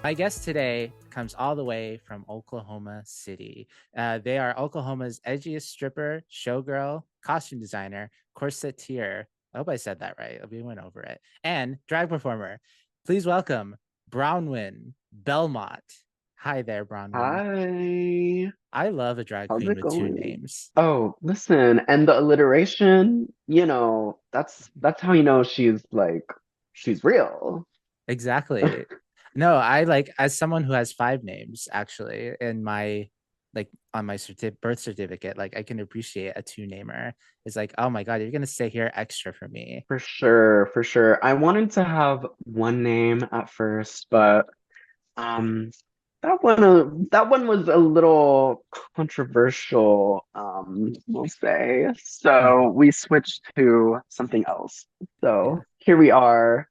My guest today comes all the way from Oklahoma City. They are Oklahoma's edgiest stripper, showgirl, costume designer, corseteer. I hope I said that right. We went over it. And drag performer. Please welcome Bronwen Belmont. Hi there, Bronwen. Hi, I love a drag how's queen it with two going? names. Oh, listen, and the alliteration, that's how you know she's real. Exactly. No, I like as someone who has five names actually in my like on my birth certificate, like I can appreciate a two namer. It's like, oh my God, you're gonna stay here extra for me. For sure, for sure. I wanted to have one name at first, but um that one was a little controversial, we'll say. So Mhm. we switched to something else. Yeah. So here we are,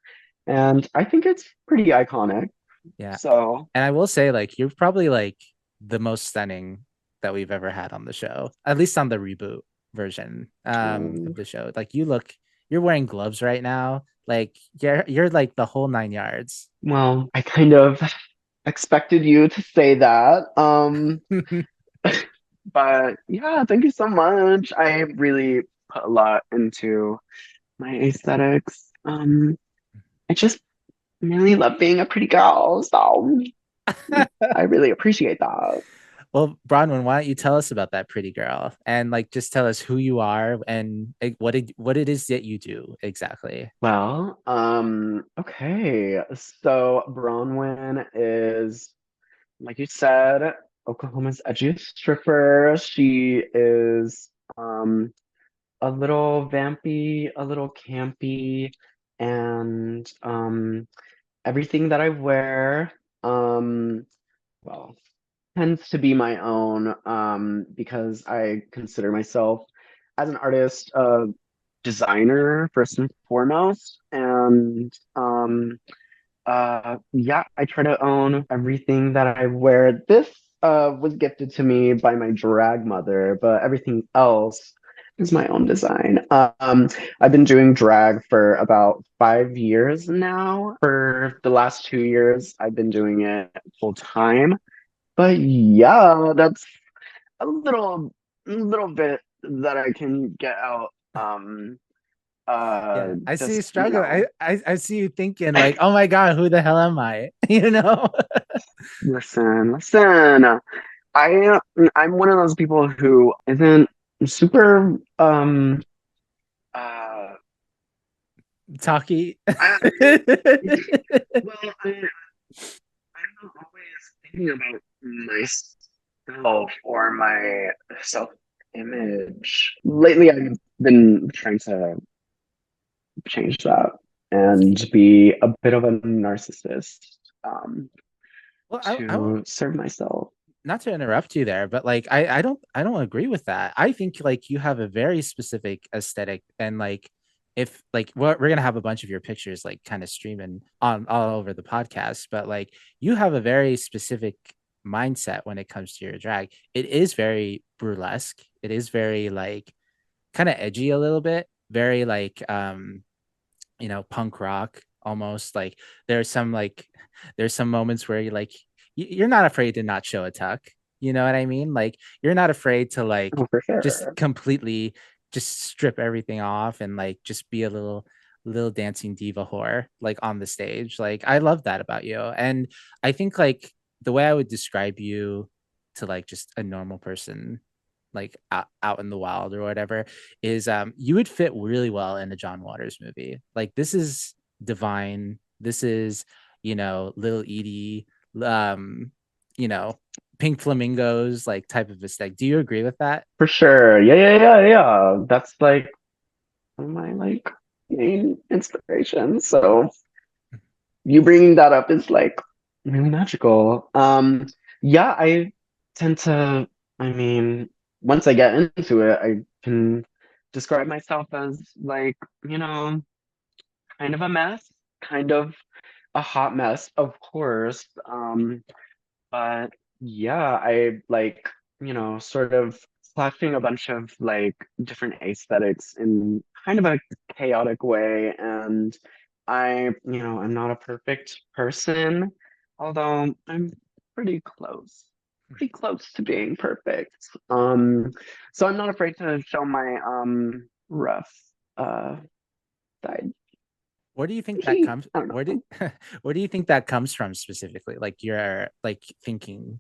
and I think it's pretty iconic. Yeah. So, And I will say, like, you're probably like the most stunning that we've ever had on the show, at least on the reboot version of um, the show. Like you're wearing gloves right now. Like you're like the whole nine yards. well, I kind of expected you to say that. But yeah, thank you so much. I really put a lot into my aesthetics. I just really love being a pretty girl, so I really appreciate that. Well, Bronwyn, why don't you tell us about that pretty girl and like just tell us who you are and like, what it is that you do exactly. Well, okay. So Bronwyn is, like you said, Oklahoma's edgiest stripper. She is a little vampy, a little campy, and everything that I wear, um, well, tends to be my own, because I consider myself as an artist, a designer first and foremost, and yeah, I try to own everything that I wear. This was gifted to me by my drag mother, but everything else is my own design. I've been doing drag for about 5 years now. For the last 2 years, I've been doing it full time. But yeah, that's a little bit that I can get out. Yeah, I see you Just, struggle. I see you thinking like, oh my God, who the hell am I? You know? listen. I I'm one of those people who isn't super uh Talkie. I, well I'm not always thinking about myself or my self image. Lately I've been trying to change that and See, be a bit of a narcissist, um well, I to serve myself. not to interrupt you there, but like I don't agree with that. I think like you have a very specific aesthetic and like if like we're gonna have a bunch of your pictures like kind of streaming on all over the podcast, but like you have a very specific mindset when it comes to your drag. It is very burlesque. It is very like kind of edgy a little bit, very like punk rock almost like there's some moments where you like you're not afraid to not show a tuck, you know what I mean, like you're not afraid to like Oh, for just sure. completely just strip everything off and like just be a little dancing diva whore like on the stage. Like I love that about you, and I think like the way I would describe you to like just a normal person like out in the wild or whatever is you would fit really well in a John Waters movie. Like this is Divine. This is, Little Edie, um, you know, Pink Flamingos, like type of aesthetic. Do you agree with that? For sure. Yeah, yeah, yeah, yeah. That's like one of my main inspirations. So you bringing that up is like really magical. Yeah, I tend to, I mean, once I get into it, I can describe myself as like, you know, kind of a mess, kind of a hot mess, of course. But yeah, I like, sort of slashing a bunch of like different aesthetics in kind of a chaotic way. And I'm not a perfect person. although I'm pretty close, pretty close to being perfect. So I'm not afraid to show my rough uh side. Where do you think that He, comes? I don't Where do know. where do you think that comes from specifically? Like your like thinking,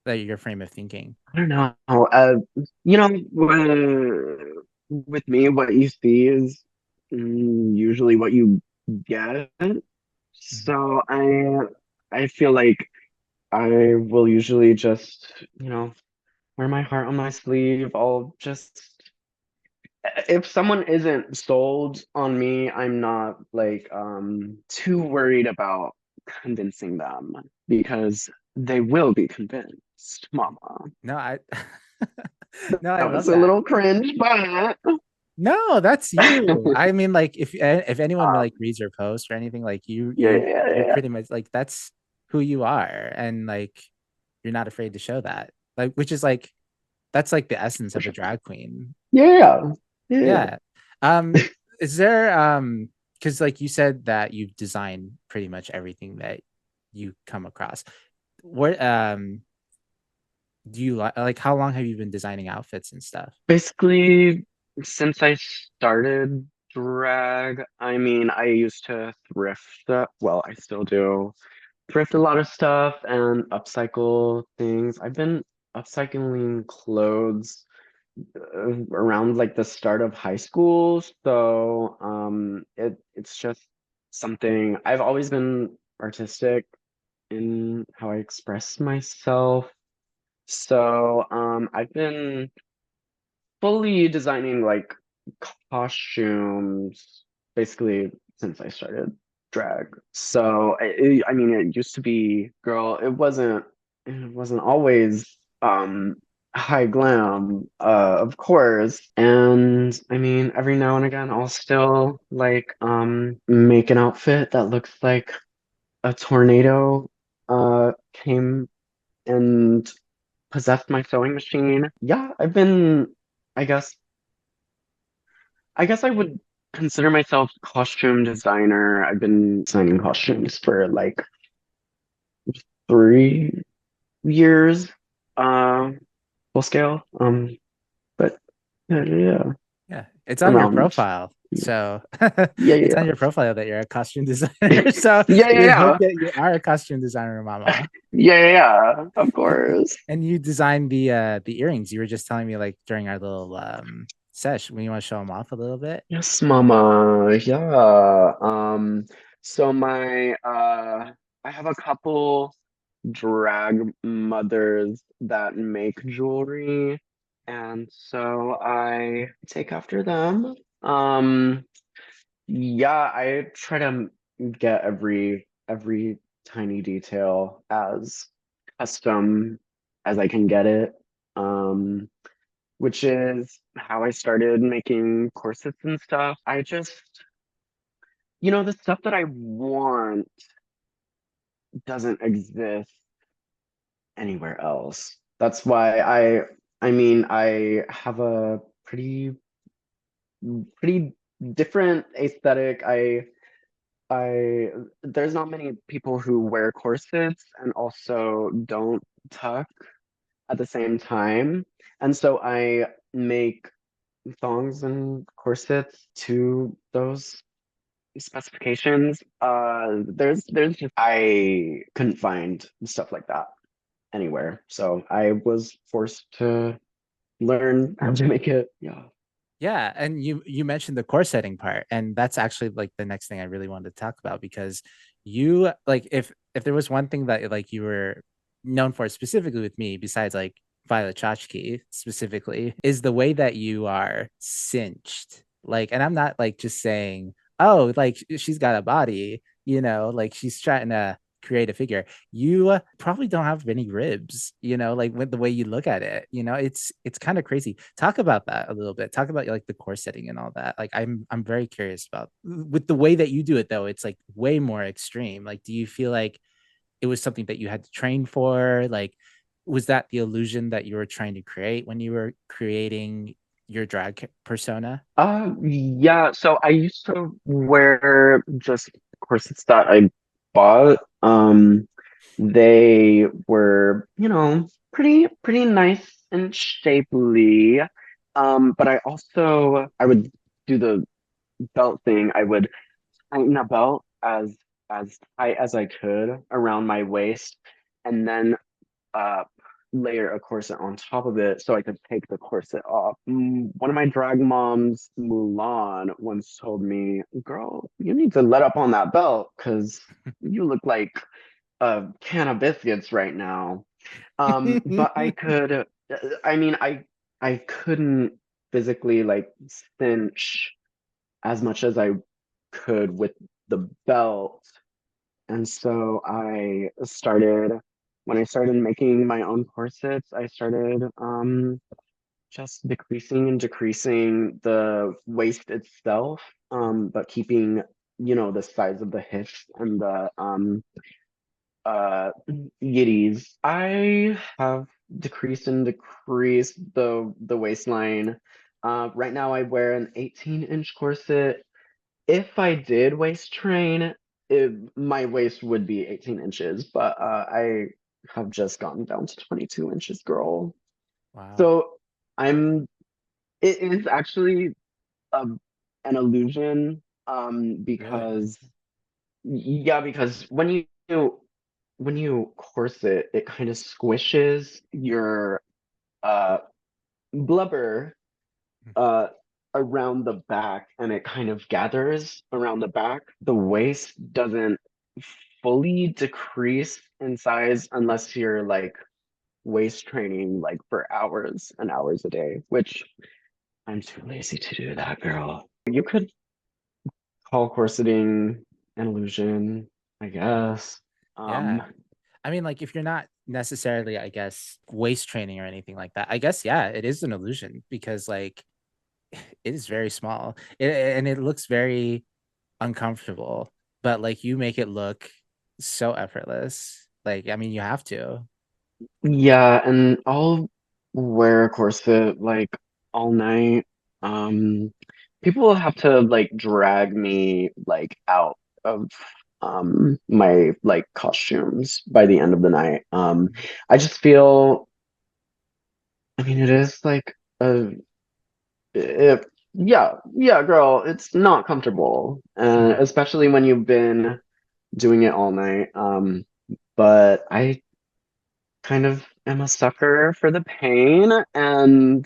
like your frame of thinking. I don't know. You know, with me, what you see is usually what you get. Mhm. So I feel like I will usually just, wear my heart on my sleeve. I'll just if someone isn't sold on me, I'm not like too worried about convincing them because they will be convinced, mama. No, I no, I That love was a that. little cringe, but No, that's you. I mean, like if anyone like um reads your post or anything, like yeah, yeah, you're yeah, yeah. pretty much like that's who you are, and like you're not afraid to show that. Like, which is like that's like the essence For of a sure. drag queen. Yeah, yeah, yeah. Yeah. Is there because like you said that you've designed pretty much everything that you come across. What do you like how long have you been designing outfits and stuff? Basically, since I started drag, I mean, I used to thrift that. Well, I still do thrift a lot of stuff and upcycle things. I've been upcycling clothes around like the start of high school, so it's just something I've always been artistic in how I express myself. So I've been fully designing like costumes basically since I started drag. So I mean, it used to be, girl, it wasn't always high glam, of course. And I mean, every now and again, I'll still like make an outfit that looks like a tornado came and possessed my sewing machine. Yeah, I guess I guess I would consider myself costume designer. I've been designing costumes for like 3 years, uh, full scale. But yeah, yeah, Yeah, it's on your around. profile. So Yeah, it's yeah, on your profile that you're a costume designer. So yeah, yeah, you would hope yeah, that you are a costume designer, mama. yeah, yeah, yeah. Of course. And you designed the earrings. You were just telling me like during our little sesh when you want to show them off a little bit. Yes, mama. Yeah. So I have a couple drag mothers that make jewelry, and so I take after them. Um, yeah, I try to get every tiny detail as custom as I can get it. Um, which is how I started making corsets and stuff. The stuff that I want doesn't exist anywhere else. That's why I mean, I have a pretty different aesthetic. I there's not many people who wear corsets and also don't tuck at the same time. And so I make thongs and corsets to those specifications. There's just I couldn't find stuff like that anywhere. So I was forced to learn how to make it. Yeah. Yeah, and you mentioned the core setting part, and that's actually like the next thing I really wanted to talk about because you like if there was one thing that like you were known for specifically with me, besides like Violet Chachki specifically, is the way that you are cinched. Like, and I'm not like just saying, oh, like she's got a body, like she's trying to create a figure. You probably don't have any ribs, like with the way you look at it, it's kind of crazy. Talk about that a little bit. Talk about like the core setting and all that. Like I'm very curious about with the way that you do it though. It's like way more extreme. Like, do you feel like it was something that you had to train for? Like, was that the illusion that you were trying to create when you were creating your drag persona? Yeah, so I used to wear just corsets that I bought. They were, pretty nice and shapely. But I would do the belt thing. I would tighten a belt as tight as I could around my waist, and then uh layer a corset on top of it so I could take the corset off. One of my drag moms, Mulan, once told me, "Girl, you need to let up on that belt because you look like a can of biscuits right now." But I couldn't physically like cinch as much as I could with the belt. And so when I started making my own corsets, I started just decreasing and decreasing the waist itself, but keeping, the size of the hips and the uh yitties. I have decreased and decreased the waistline. Right now I wear an 18-inch corset. If I did waist train, my waist would be 18 inches, but I have just gotten down to 22 inches, girl. Wow. So I'm it is actually a, an illusion, Really? because yeah, because when you corset, it kind of squishes your uh blubber uh around the back, and it kind of gathers around the back. The waist doesn't fully decrease in size unless you're like waist training like for hours and hours a day, which I'm too lazy to do that, girl. You could call corseting an illusion, I guess. Yeah. Um, I mean, like, if you're not necessarily, I guess, waist training or anything like that, I guess, yeah, it is an illusion because, like, it is very small and it looks very uncomfortable, but like you make it look so effortless. Like, I mean, you have to. yeah, and I'll wear a corset like all night. Um, People will have to like drag me like out of my like costumes by the end of the night. I just feel, I mean, it is like a it, yeah, girl, it's not comfortable, Mhm. especially when you've been doing it all night. But I kind of am a sucker for the pain, and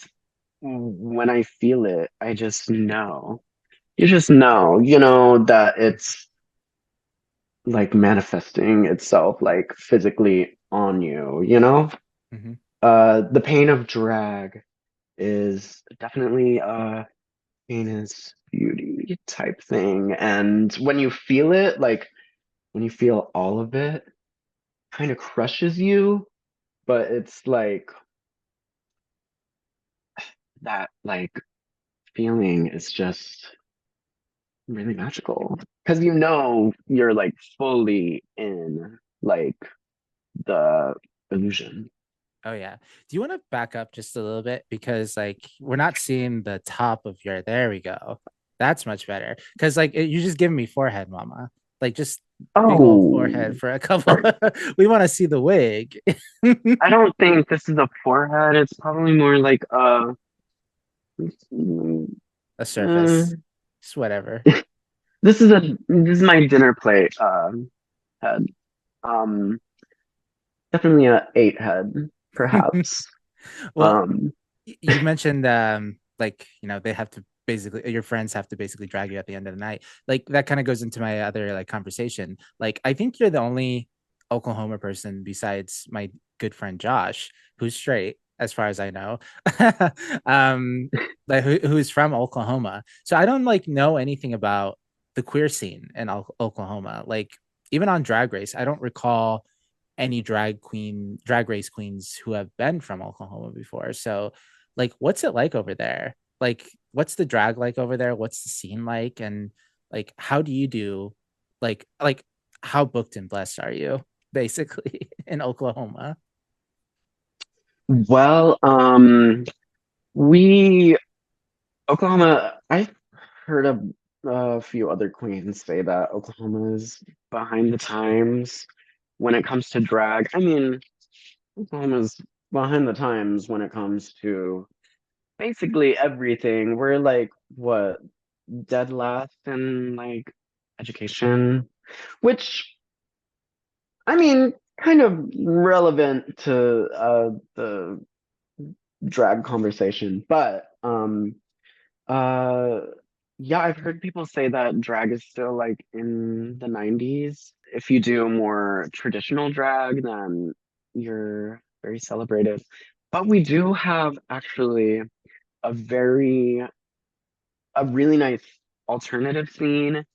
when I feel it, I just know. You just know, that it's like manifesting itself like physically on you, you know? Mhm. The pain of drag is definitely a pain is beauty type thing. And when you feel it, like when you feel all of it, kind of crushes you, but it's like that like feeling is just really magical because you're like fully in like the illusion. Oh yeah. Do you want to back up just a little bit because like we're not seeing the top of your, there we go. That's much better. Cause like you just give me forehead, mama. Like just big old forehead Oh, for a couple. We want to see the wig. I don't think this is a forehead. It's probably more like A uh, surface. Just whatever. this is my dinner plate head. Um, Definitely a 8 head, perhaps. Well, Um, you mentioned like they have to basically, your friends have to basically drag you at the end of the night. Like that kind of goes into my other like conversation. Like I think you're the only Oklahoma person besides my good friend Josh who's straight as far as I know. um like who's from Oklahoma. So I don't like know anything about the queer scene in Oklahoma. Like even on Drag Race, I don't recall any drag race queens who have been from Oklahoma before. So like what's it like over there? Like what's the drag like over there? What's the scene like? And like how do you do like how booked and blessed are you basically in Oklahoma? well, we Oklahoma. I've heard of a few other queens say that Oklahoma is behind the times. when it comes to drag. I mean, Oklahoma's behind the times when it comes to basically everything. We're like what, dead last in like education, which I mean, kind of relevant to the drag conversation, but uh yeah, I've heard people say that drag is still like in the 90s. If you do more traditional drag, then you're very celebrated. But we do have actually a very a really nice alternative scene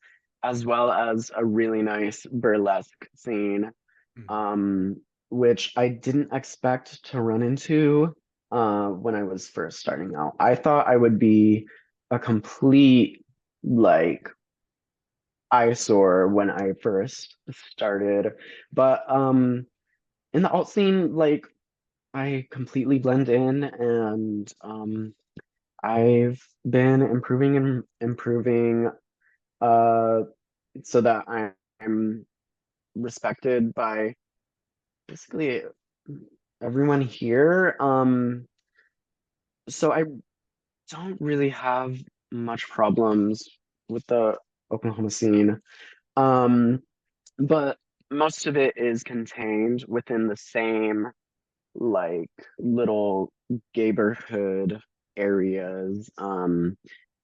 as well as a really nice burlesque scene, Mhm. um, which I didn't expect to run into when I was first starting out. I thought I would be a complete like eyesore when I first started, but in the alt scene, like I completely blend in, and I've been improving and improving uh, so that I'm respected by basically everyone here. So I don't really have much problems with the Oklahoma scene. Um, but most of it is contained within the same like little neighborhood areas.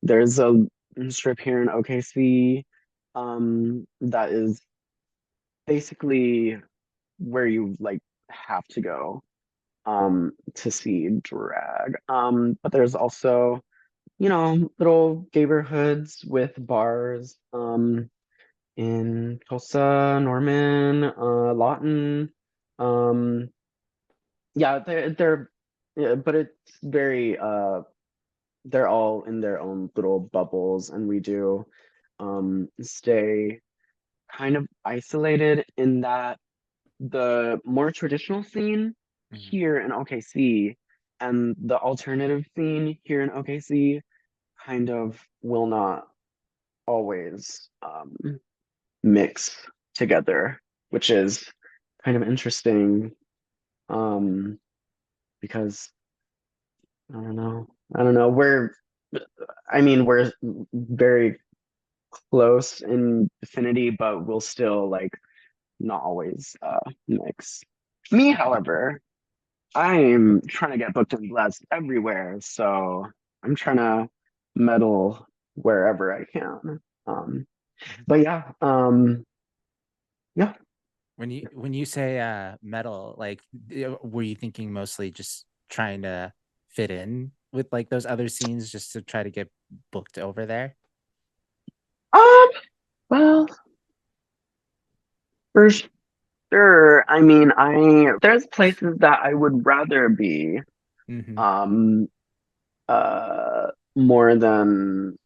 There's a strip here in OKC, that is basically where you like have to go to see drag. But there's also, you know, little neighborhoods with bars in Tulsa, Norman, Lawton. Um yeah, they're yeah, but it's very they're all in their own little bubbles, and we do stay kind of isolated in that the more traditional scene Mhm. here in OKC and the alternative scene here in OKC kind of will not always mix together, which is kind of interesting, um, because I don't know. I don't know. I mean, we're very close in vicinity, but we'll still like not always mix. Me, however, I'm trying to get booked and blessed everywhere, so I'm trying to meddle wherever I can. Um, Mhm. but yeah, yeah. When you say metal, like were you thinking mostly just trying to fit in with like those other scenes just to try to get booked over there? Um, well, for sure. I mean, I there's places that I would rather be, Hmm. um, more than,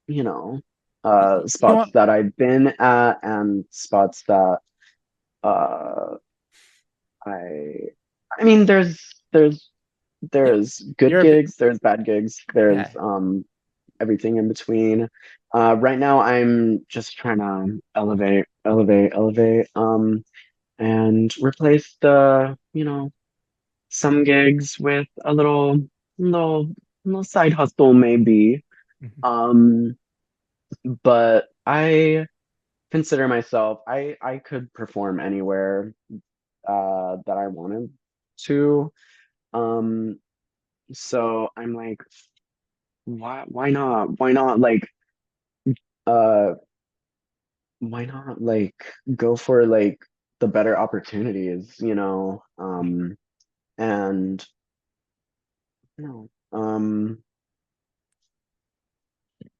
you know, You spots want that I've been at and spots that uh I I mean you, there's good you're a bit, gigs, there's bad gigs, yeah. there's everything in between. Right now I'm just trying to elevate, and replace the, you know, some gigs with a little little side hustle maybe. Mhm. Um, but I consider myself I could perform anywhere that I wanted to. Um, so I'm like, why not? Uh why not like go for like the better opportunities, you know? And you know,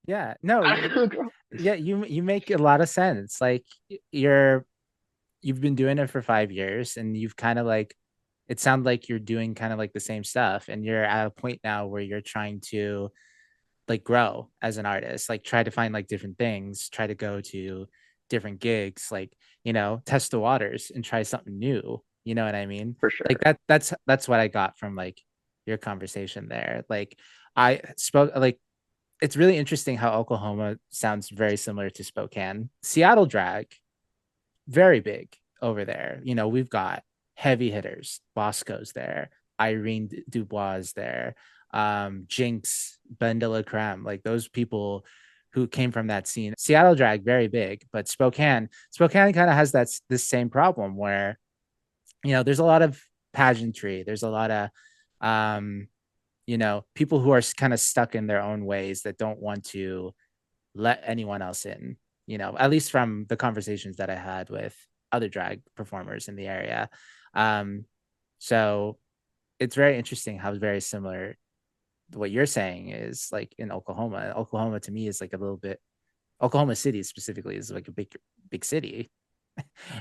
Yeah, no, I don't know. yeah, you make a lot of sense. Like you've been doing it for 5 years and you've kind of like it sounds like you're doing kind of like the same stuff and you're at a point now where you're trying to like grow as an artist, like try to find like different things, try to go to different gigs, like, test the waters and try something new. You know what I mean? For Like sure. that's what I got from like your conversation there. Like I spoke like it's really interesting how Oklahoma sounds very similar to Spokane. Seattle drag, very big. over there. You know, we've got heavy hitters. Bosco's there. Irene Dubois is there. Jinx, Ben de la Creme, like those people who came from that scene. Seattle drag very big, but Spokane kind of has this same problem where, you know, there's a lot of pageantry. There's a lot of um, you know, people who are kind of stuck in their own ways that don't want to let anyone else in, you know, at least from the conversations that I had with other drag performers in the area. Um, so it's very interesting how very similar what you're saying is like in Oklahoma. Oklahoma to me is like a little bit, Oklahoma City specifically is like a big city.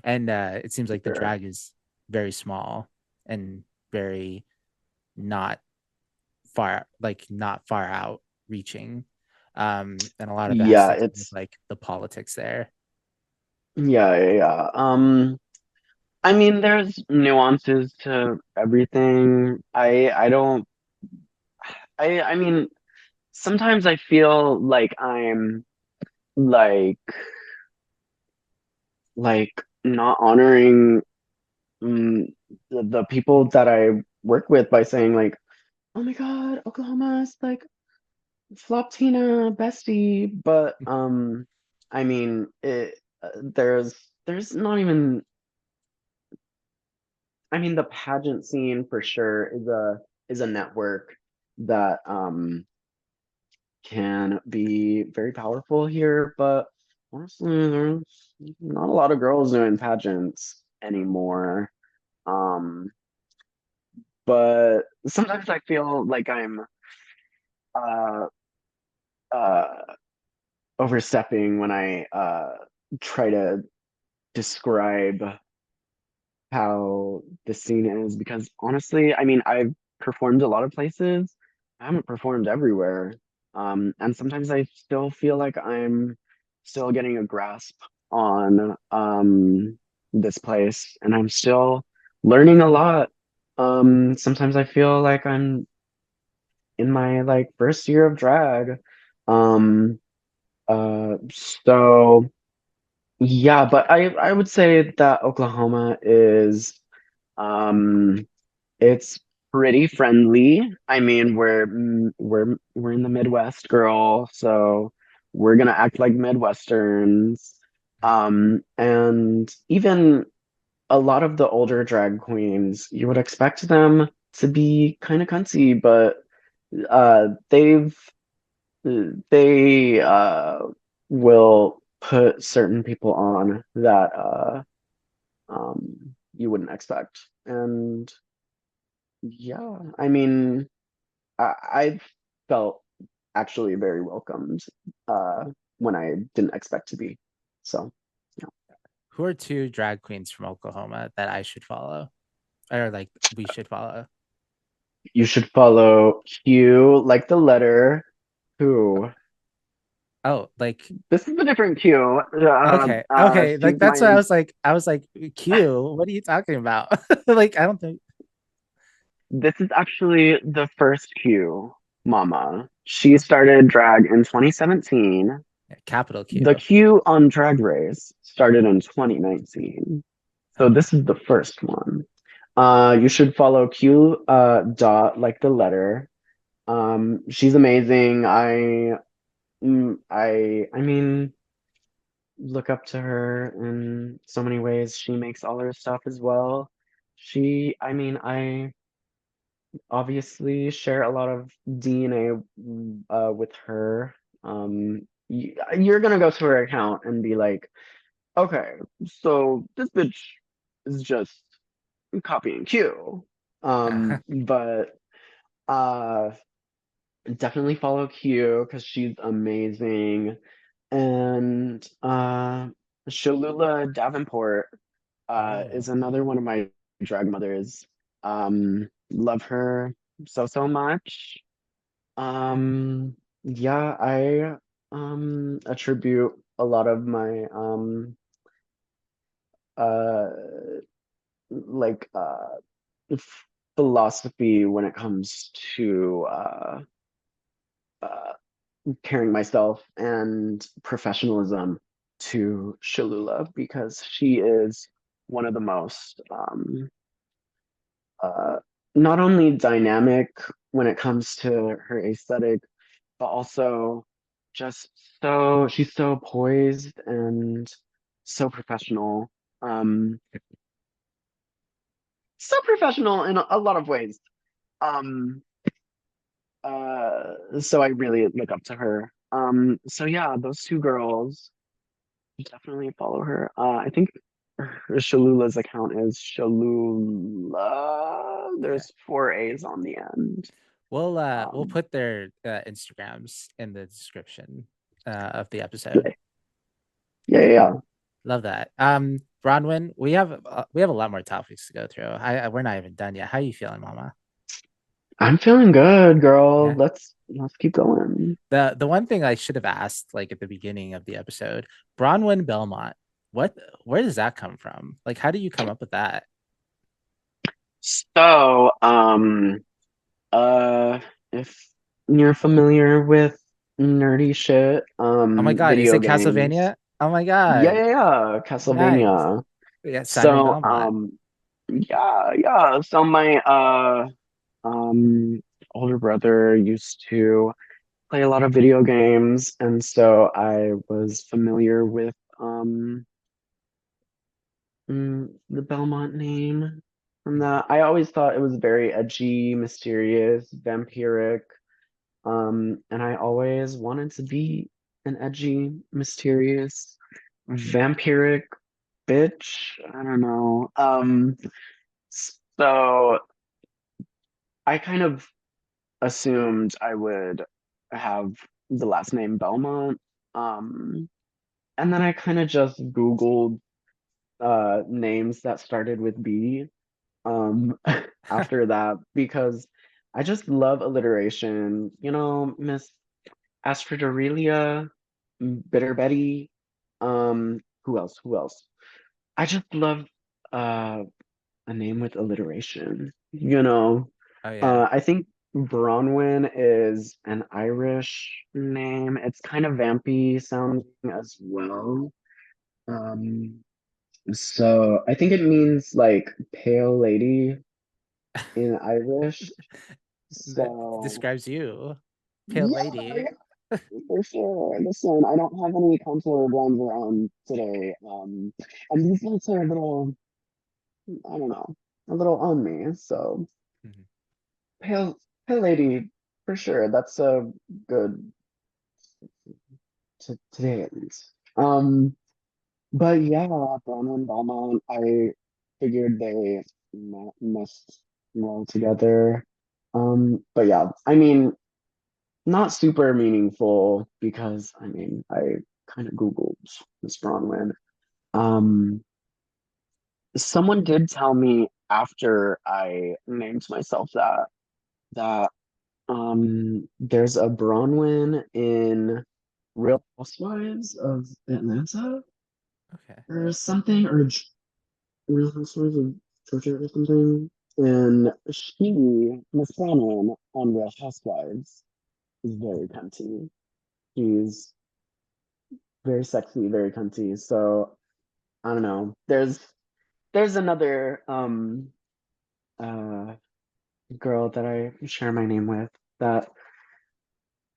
And it seems like the Sure. drag is very small and very not not far out reaching. And a lot of it has Yeah, to do with it's like the politics there. yeah. I mean, there's nuances to everything. I don't I mean, sometimes I feel like I'm like not honoring the people that I work with by saying like, "Oh my God, Oklahoma's like Flop Tina bestie," but I mean, there's not even. I mean, the pageant scene for sure is a network that can be very powerful here, but honestly, there's not a lot of girls doing pageants anymore. Um, but sometimes I feel like I'm uh uh overstepping when I try to describe how the scene is because honestly, I mean, I've performed a lot of places. I haven't performed everywhere. And sometimes I still feel like I'm still getting a grasp on this place and I'm still learning a lot. Sometimes I feel like I'm in my like first year of drag. Um, so yeah, but I would say that Oklahoma is um, it's pretty friendly. I mean, we're in the Midwest, girl, so we're gonna act like Midwesterns. And even a lot of the older drag queens, you would expect them to be kind of cunty, but they've they will put certain people on that you wouldn't expect. And yeah, I mean, I felt actually very welcomed uh, when I didn't expect to be. So, yeah. Who are two drag queens from Oklahoma that I should follow, or like we should follow? You should follow Q like the letter who. Oh, like This is a different Q. okay, like She's that's why my. I was like, Q, what are you talking about? Like, I don't think This is actually the first Q, Mama. She started drag in 2017. yeah, capital The Q. Q on Drag Race started in 2019. So Oh, this is the first one. You should follow Q dot like the letter. She's amazing. I mean, look up to her in so many ways. She makes all her stuff as well. I mean, I obviously share a lot of DNA with her. You're gonna go to her account and be like, okay, so this bitch is just copying Q. But uh definitely follow Q because she's amazing. And Shalula Davenport is oh, another one of my drag mothers. Love her so much. Yeah, I attribute a lot of my uh like philosophy when it comes to uh carrying myself and professionalism to Shalula because she is one of the most uh, not only dynamic when it comes to her aesthetic, but also just she's so poised and so professional. Um, so professional in a lot of ways. Um, so I really look up to her. So yeah, those two girls definitely follow her. I think Shalula's account is Shalula. Okay. There's four A's on the end. We'll Um, put their Instagrams in the description of the episode. yeah, yeah, yeah, yeah. Love that. Bronwyn, we have a lot more topics to go through. We're not even done yet. How you feeling, Mama? I'm feeling good, girl. Yeah. Let's keep going. The one thing I should have asked like at the beginning of the episode, Bronwyn Belmont, what where does that come from? Like how do you come up with that? So, uh, if you're familiar with nerdy shit, Oh my God, is video it games. Castlevania? Oh my Yeah, God. yeah, yeah, Nice. Castlevania. Yeah, Simon So, Belmont. yeah, yeah. So my um older brother used to play a lot of video games, and so I was familiar with the Belmont name from that. I always thought it was very edgy, mysterious, vampiric. And I always wanted to be an edgy, mysterious, vampiric bitch. I don't know. So I kind of assumed I would have the last name Belmont. Um, and then I kind of just Googled names that started with B after that because I just love alliteration. You know, Miss Astrid Aurelia, Bitter Betty, who else? Who else? I just love uh a name with alliteration. You know, Oh yeah. I think Bronwyn is an Irish name. It's kind of vampy sounding as well. Um, so I think it means like pale lady in Irish. That So describes you. Pale yeah, lady. for sure. Listen, I don't have any contour blondes around today. And these lights are a little, I don't know, a little on me. So Mhm. pale, pale lady, for sure. That's a good today at least. But yeah, Bronwyn Belmont, I figured they must roll together. But yeah, I mean, not super meaningful because I mean, I kind of Googled Miss Bronwyn. Um, Someone did tell me after I named myself that there's a Bronwyn in Real Housewives of Atlanta Okay. or something, or Real Housewives of Georgia or something. And she, Miss Bronwyn on Real Housewives, is very cunty. She's very sexy, very cunty. So I don't know. There's another uh girl that I share my name with that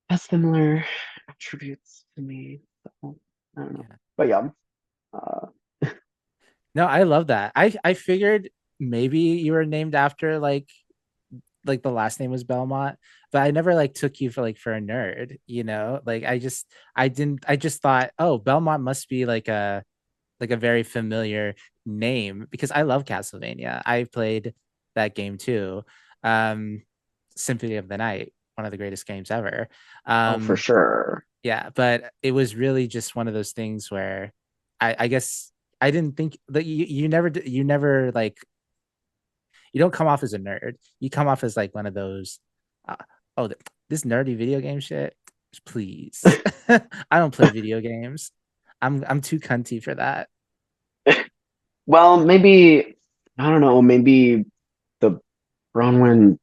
has similar attributes to me. So I don't know. Yeah. But yeah, uh, No, I love that. I figured maybe you were named after like the last name was Belmont, but I never like took you for for a nerd, you know? Like I just thought, oh, Belmont must be like a very familiar name because I love Castlevania. I played that game too. Um Symphony of the Night, one of the greatest games ever. oh, for Um sure. yeah, but it was really just one of those things where I guess I didn't think that you never like you don't come off as a nerd. You come off as like one of those, uh, oh, this nerdy video game shit. Please, I don't play video games. I'm too cunty for that. Well, maybe I don't know. Maybe the Bronwyn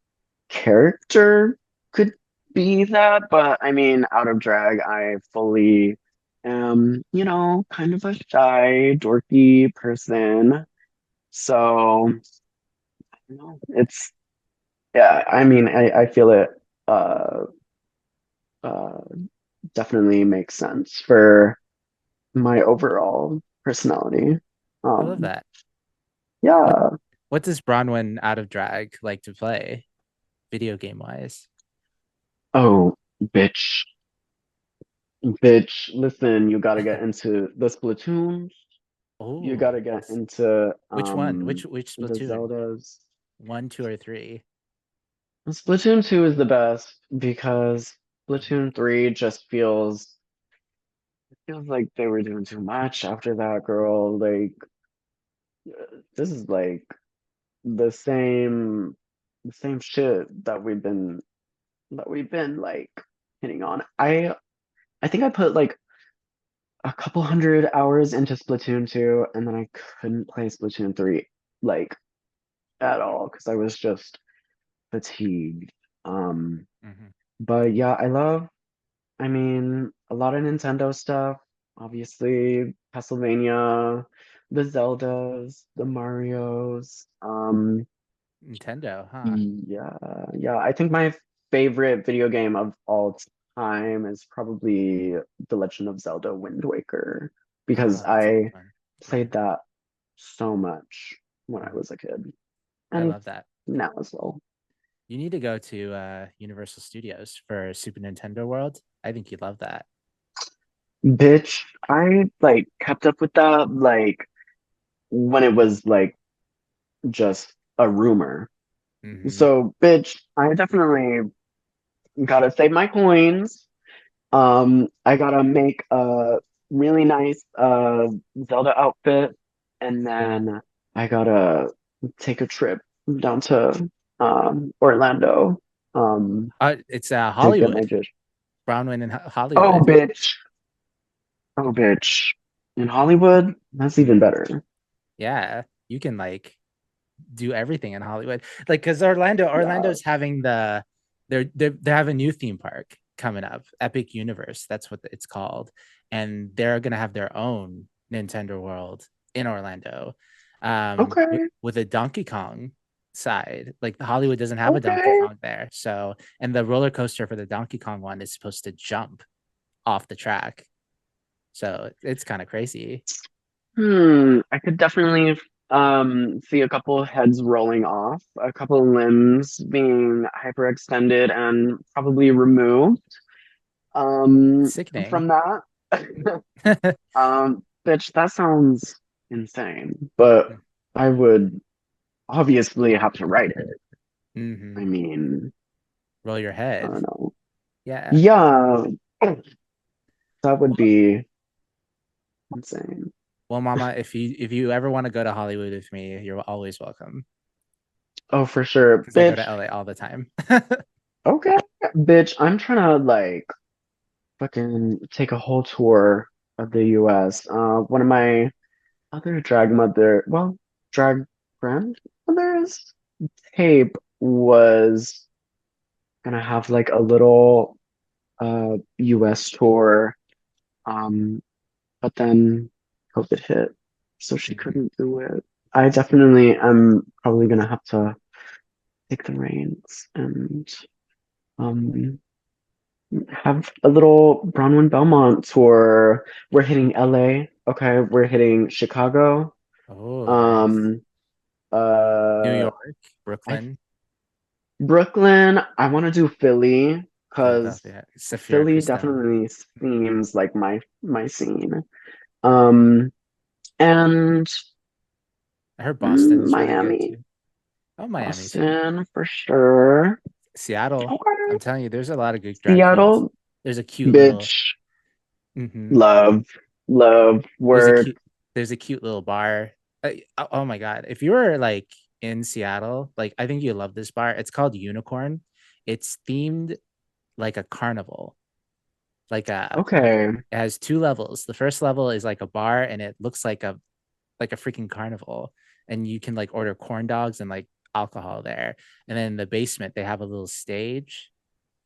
character could be that, but I mean, out of drag, I fully am, kind of a shy, dorky person. So, you know, it's yeah, I mean, I feel it uh uh definitely makes sense for my overall personality. I love Um, that. What yeah. what does Bronwyn out of drag like to play, video game wise? Oh, bitch. Bitch, listen, you gotta get into the Splatoon. You Oh, gotta get yes. into Which one? Which the Splatoon? Zeldas. One, two, or three? Splatoon 2 is the best because Splatoon 3 just feels like they were doing too much after that, girl. Like this is like the same shit that we've been like hitting on. I think I put like a couple hundred hours into Splatoon 2 and then I couldn't play Splatoon 3 like at all because I was just fatigued. Um, Hmm. but yeah, I mean, a lot of Nintendo stuff, obviously, Castlevania, the Zeldas, the Marios. Nintendo, huh? Yeah, yeah. I think my favorite video game of all time is probably The Legend of Zelda Wind Waker because Oh, that's a good I one. Yeah. played that so much when I Mhm. was a kid I and love that. now as well. You need to go to Universal Studios for Super Nintendo World. I think you'd love that. Bitch, I like kept up with that like when it was like just a rumor. Hmm. So, bitch, I definitely gotta save my coins. I gotta make a really nice Zelda outfit, and then I gotta take a trip down to Orlando It's to get my Hollywood. dish. Bronwyn in Oh, Hollywood. bitch. Oh, bitch. In Hollywood, that's even Hmm. better. Yeah, you can like do everything in Hollywood. Like, because Yeah. Orlando's having they have a new theme park coming up, Epic Universe. That's what it's called, and they're gonna have their own Nintendo World in Orlando, Okay. with a Donkey Kong side. Like Hollywood doesn't have a Donkey Okay. Kong there, so and the roller coaster for the Donkey Kong one is supposed to jump off the track, so it's kind of crazy. I could definitely see a couple heads rolling off, a couple limbs being hyperextended and probably removed Sickening. from that. Bitch, that sounds insane. But I would obviously have to write it. I Hmm. mean, Roll your I head. don't know. Yeah. Yeah, that would Well, be insane. well, Mama, if you ever want to go to Hollywood with me, you're always welcome Oh, for sure. because I go to Bitch, LA all the time. okay. Bitch, I'm trying to like fucking take a whole tour of the US. One of my other drag grandmother's tape was gonna have like a little US tour. Um, but then COVID hit, so she Mhm. couldn't do it. I definitely am probably gonna have to take the reins and um have a little Bronwen Belmont tour. We're hitting LA. Okay, we're hitting Chicago. Oh, nice. Um, New uh, York, I Brooklyn, Brooklyn. I want to do Philly because Philadelphia, Safira Philly Cristone. definitely seems like my scene. Um, and I heard Boston's really good Miami, too. Oh, Miami too. Boston for sure. Seattle. Okay, I'm telling you, there's a lot of good drag queens. Seattle, There's a cute little. bitch. Mhm. Love, love, There's a word. cute there's a cute little bar. Oh my god. If you were like in Seattle, like I think you love this bar. It's called Unicorn. It's themed like a carnival. Like Okay. it has two levels. The first level is like a bar and it looks like a freaking carnival. And you can like order corn dogs and like alcohol there. And then in the basement they have a little stage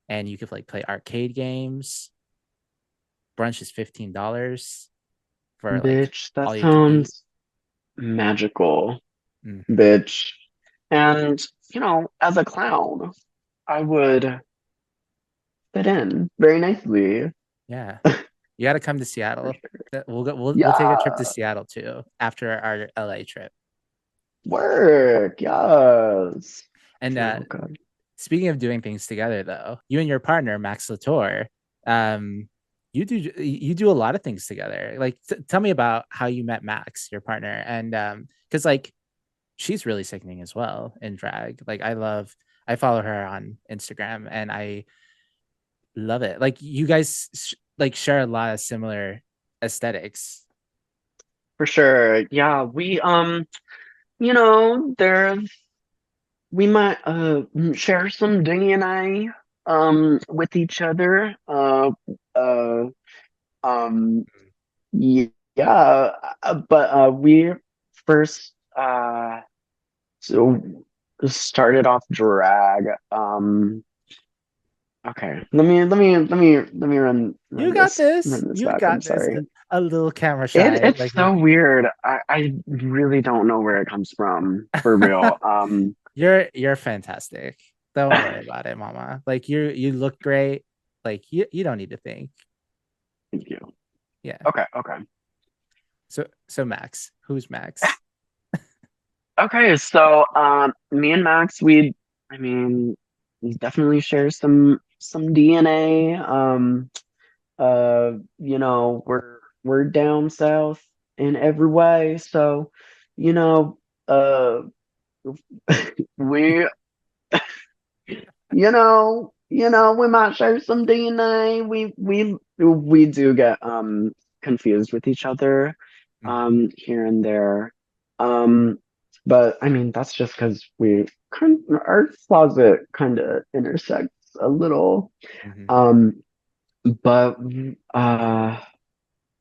and you could like play arcade games. Brunch is $15 for like Bitch, that all you can eat. sounds magical. Hmm. bitch. And, as a clown, I would fit in very nicely. Yeah. You got to come to For Seattle. sure. We'll take a trip to Yeah, Seattle too after our LA trip. work. Yes. And Oh God. speaking of doing things together, though, you and your partner Max Latour, um, you do a lot of things together. Like, tell me about how you met Max, your partner, and because like she's really sickening as well in drag. Like, I follow her on Instagram, and I love it. Like, you guys like share a lot of similar aesthetics. For sure. Yeah, there's we might share some DNA with each other. Uh um yeah, but we first so started off drag. Okay. Let me You run got this this. run this You back. I'm got this. sorry. A little camera It shy, it's like so me. weird. I really don't know where it comes from for real. You're fantastic. Don't worry about it, mama. Like, you look great. Like, you don't need to think. Thank you. Yeah. Okay. So Max, who's Max? Okay, so me and Max, I mean, we definitely share some DNA. We're down south in every way, so you know, uh, we we might share some DNA. We do get confused with each other Mhm, here and there. Um but I mean that's just because our closet kind of intersects a little. mhm, Um but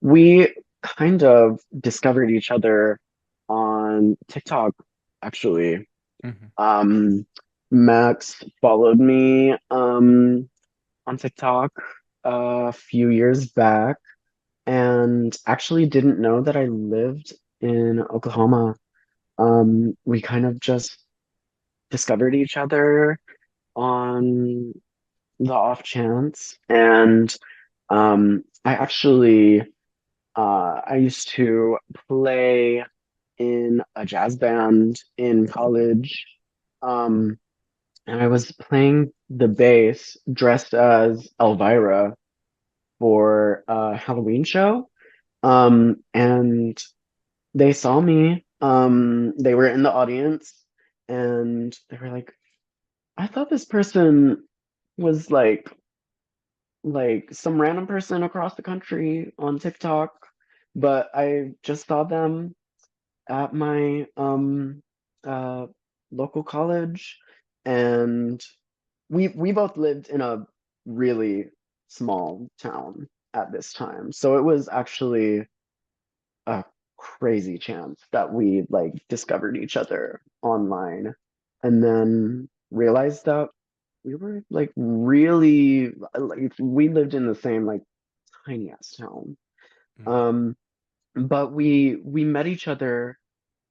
we kind of discovered each other on TikTok actually. mhm, um, Max followed me on TikTok a few years back and actually didn't know that I lived in Oklahoma. We kind of just discovered each other on the off chance, and I used to play in a jazz band in college. Um, and I was playing the bass dressed as Elvira for a Halloween show. And they saw me. They were in the audience and they were like, I thought this person was like some random person across the country on TikTok, but I just saw them at my uh local college, and we both lived in a really small town at this time. So it was actually a crazy chance that we like discovered each other online and then realized that we were like really like we lived in the same like tiny ass town. mhm. Um but we met each other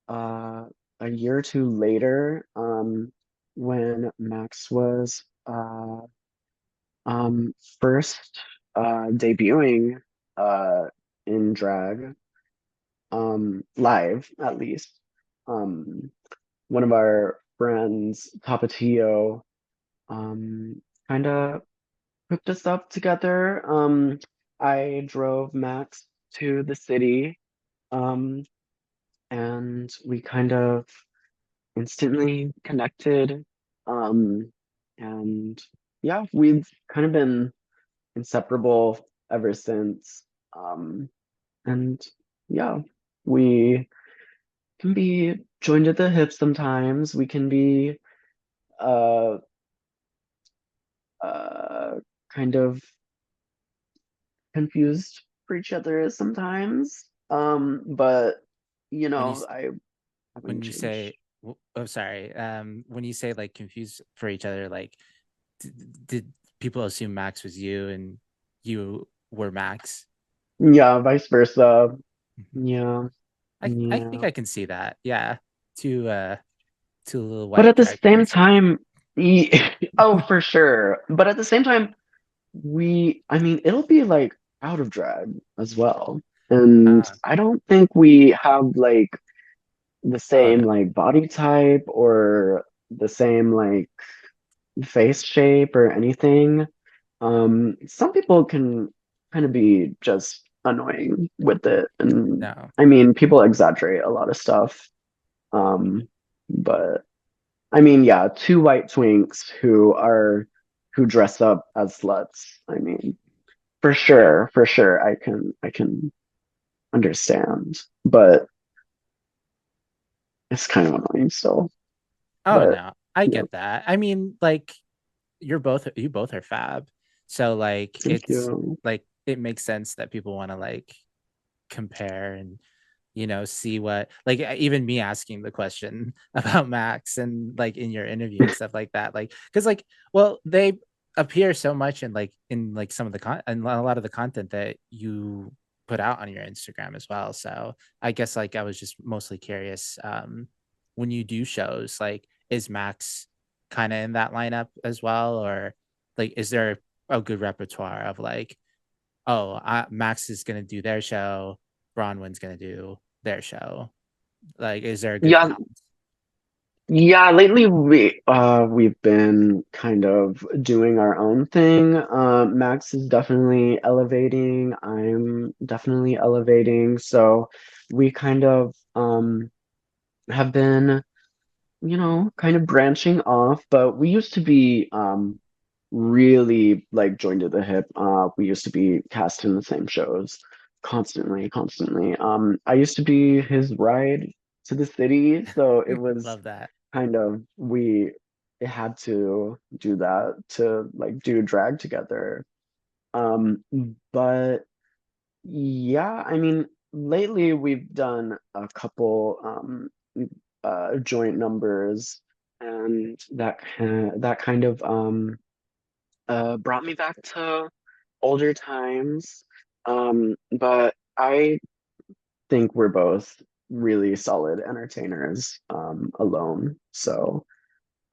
uh a year or two later when Max was first debuting uh in drag, live at least. Um One of our friends, Tapatio, um kind of hooked us up together. I drove Max to the city, um and we kind of instantly connected. Um and yeah, we've kind of been inseparable ever since. Um, and yeah, we can be joined at the hip sometimes. We can be uh uh kind of confused for each other sometimes. But When you I when haven't you say, changed. oh, sorry, when you say like confused for each other, like, did people assume Max was you and you were Max? Yeah, vice versa. Mhm. Yeah, I think yeah. I can see that. Yeah. two little But white at the drag same queens. time, oh, for sure. But at the same time, I mean, it'll be like out of drag as well. And Uh, I don't think we have like the oh same no, like body type or the same like face shape or anything. Some people can kind of be just annoying with it. And no. I mean, people exaggerate a lot of stuff. Um, but I mean, yeah, two white twinks who dress up as sluts. I mean, for sure, I can understand, but it's kind of annoying still. Oh But no, I yeah, get that. I mean, like you both are fab. So like thank it's you. like it makes sense that people want to like compare and see what like even me asking the question about Max and like in your interview and stuff like that. Like because like well they appear so much in like some of the and a lot of the content that you put out on your Instagram as well. So I guess like I was just mostly curious when you do shows, like is Max kind of in that lineup as well, or like is there a good repertoire of like, oh, Max is gonna do their show, Bronwyn's gonna do their show. Like, is there a good Yeah, balance? yeah, lately we've been kind of doing our own thing. Max is definitely elevating. I'm definitely elevating. So we kind of have been, kind of branching off, but we used to be really like joined at the hip. We used to be cast in the same shows constantly, constantly. I used to be his ride to the city, so it was Love that. kind of we had to do that to like do drag together. Um, but yeah, I mean, lately we've done a couple joint numbers, and that kind of brought me back to older times. But I think we're both really solid entertainers alone. So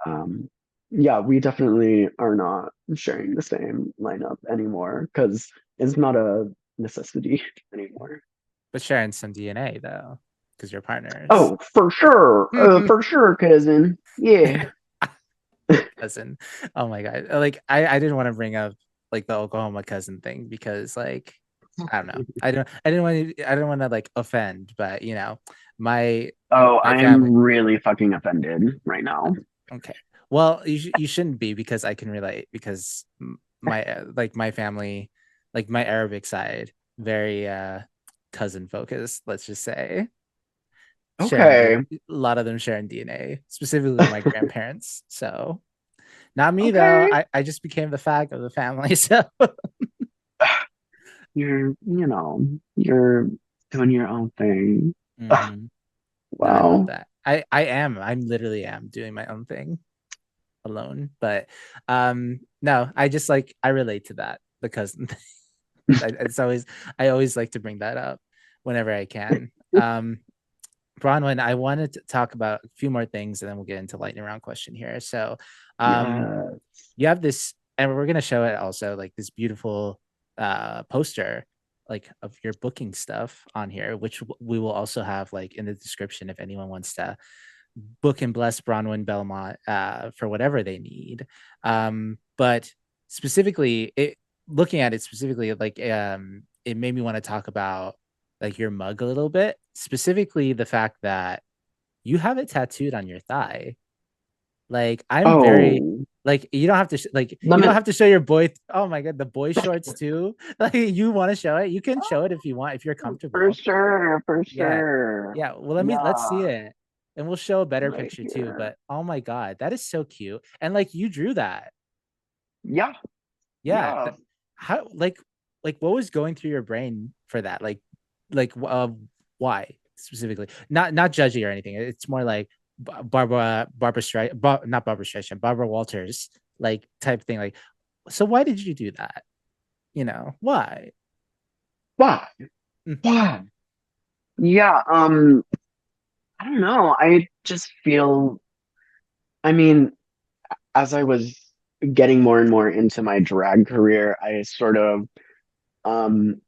um, yeah, we definitely are not sharing the same lineup anymore because it's not a necessity anymore. But sharing some DNA though, because you're partners. Oh, for sure, cousin. Yeah. Cousin. Oh my God. Like I didn't want to bring up like the Oklahoma cousin thing because like I don't know. I didn't want to like offend, but my Oh, my I'm family. really fucking offended right now. Okay. Well, you shouldn't be because I can relate because my like my family, like my Arabic side, very cousin focused, let's just say. Sharing Okay. a lot of them sharing DNA, specifically my grandparents. So not me though. Okay. I just became the fag of the family. So You're doing your own thing. Ugh, mhm. No, I love wow. that. I'm literally am doing my own thing alone. But no, I just like I relate to that because it's always I always like to bring that up whenever I can. Bronwyn, I wanted to talk about a few more things and then we'll get into lightning round question here. So um Yeah. you have this, and we're gonna show it also, like this beautiful poster like of your booking stuff on here, which we will also have like in the description if anyone wants to book and bless Bronwen Belmont for whatever they need. But specifically, it looking at it specifically, like it made me want to talk about like your mug a little bit. Specifically, the fact that you have it tattooed on your thigh. Like I'm very Oh, like you don't have to like let you me. don't have to show your boy. Oh my god, the boy shorts too. Like you want to show it, you can show it if you want, if you're For comfortable. sure, for Yeah. sure. Yeah. Well, let's see Yeah, it. And we'll show a better right picture too. here. But oh my God, that is so cute. And like you drew that. Yeah, Yeah. yeah. How like what was going through your brain for that? Like why specifically? Not judgy or anything. It's more like Barbara Streisand, not Barbara Streisand, Barbara Walters like type thing. Like, so why did you do that? Why? Why? Mm, Why? Yeah. I don't know. I just feel, I mean, as I was getting more and more into my drag career, I sort of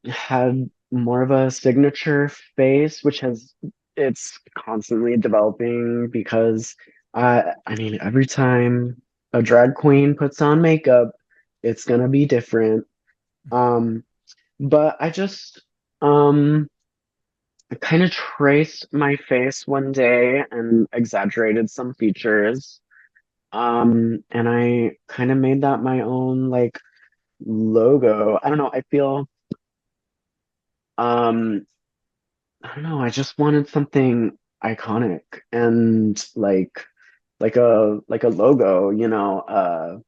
had more of a signature face, which has it's constantly developing because I mean every time a drag queen puts on makeup, it's gonna be different. Um, but I just um I kind of traced my face one day and exaggerated some features. And I kind of made that my own like logo. I don't know, I feel um I don't know. I just wanted something iconic and like a logo, you know.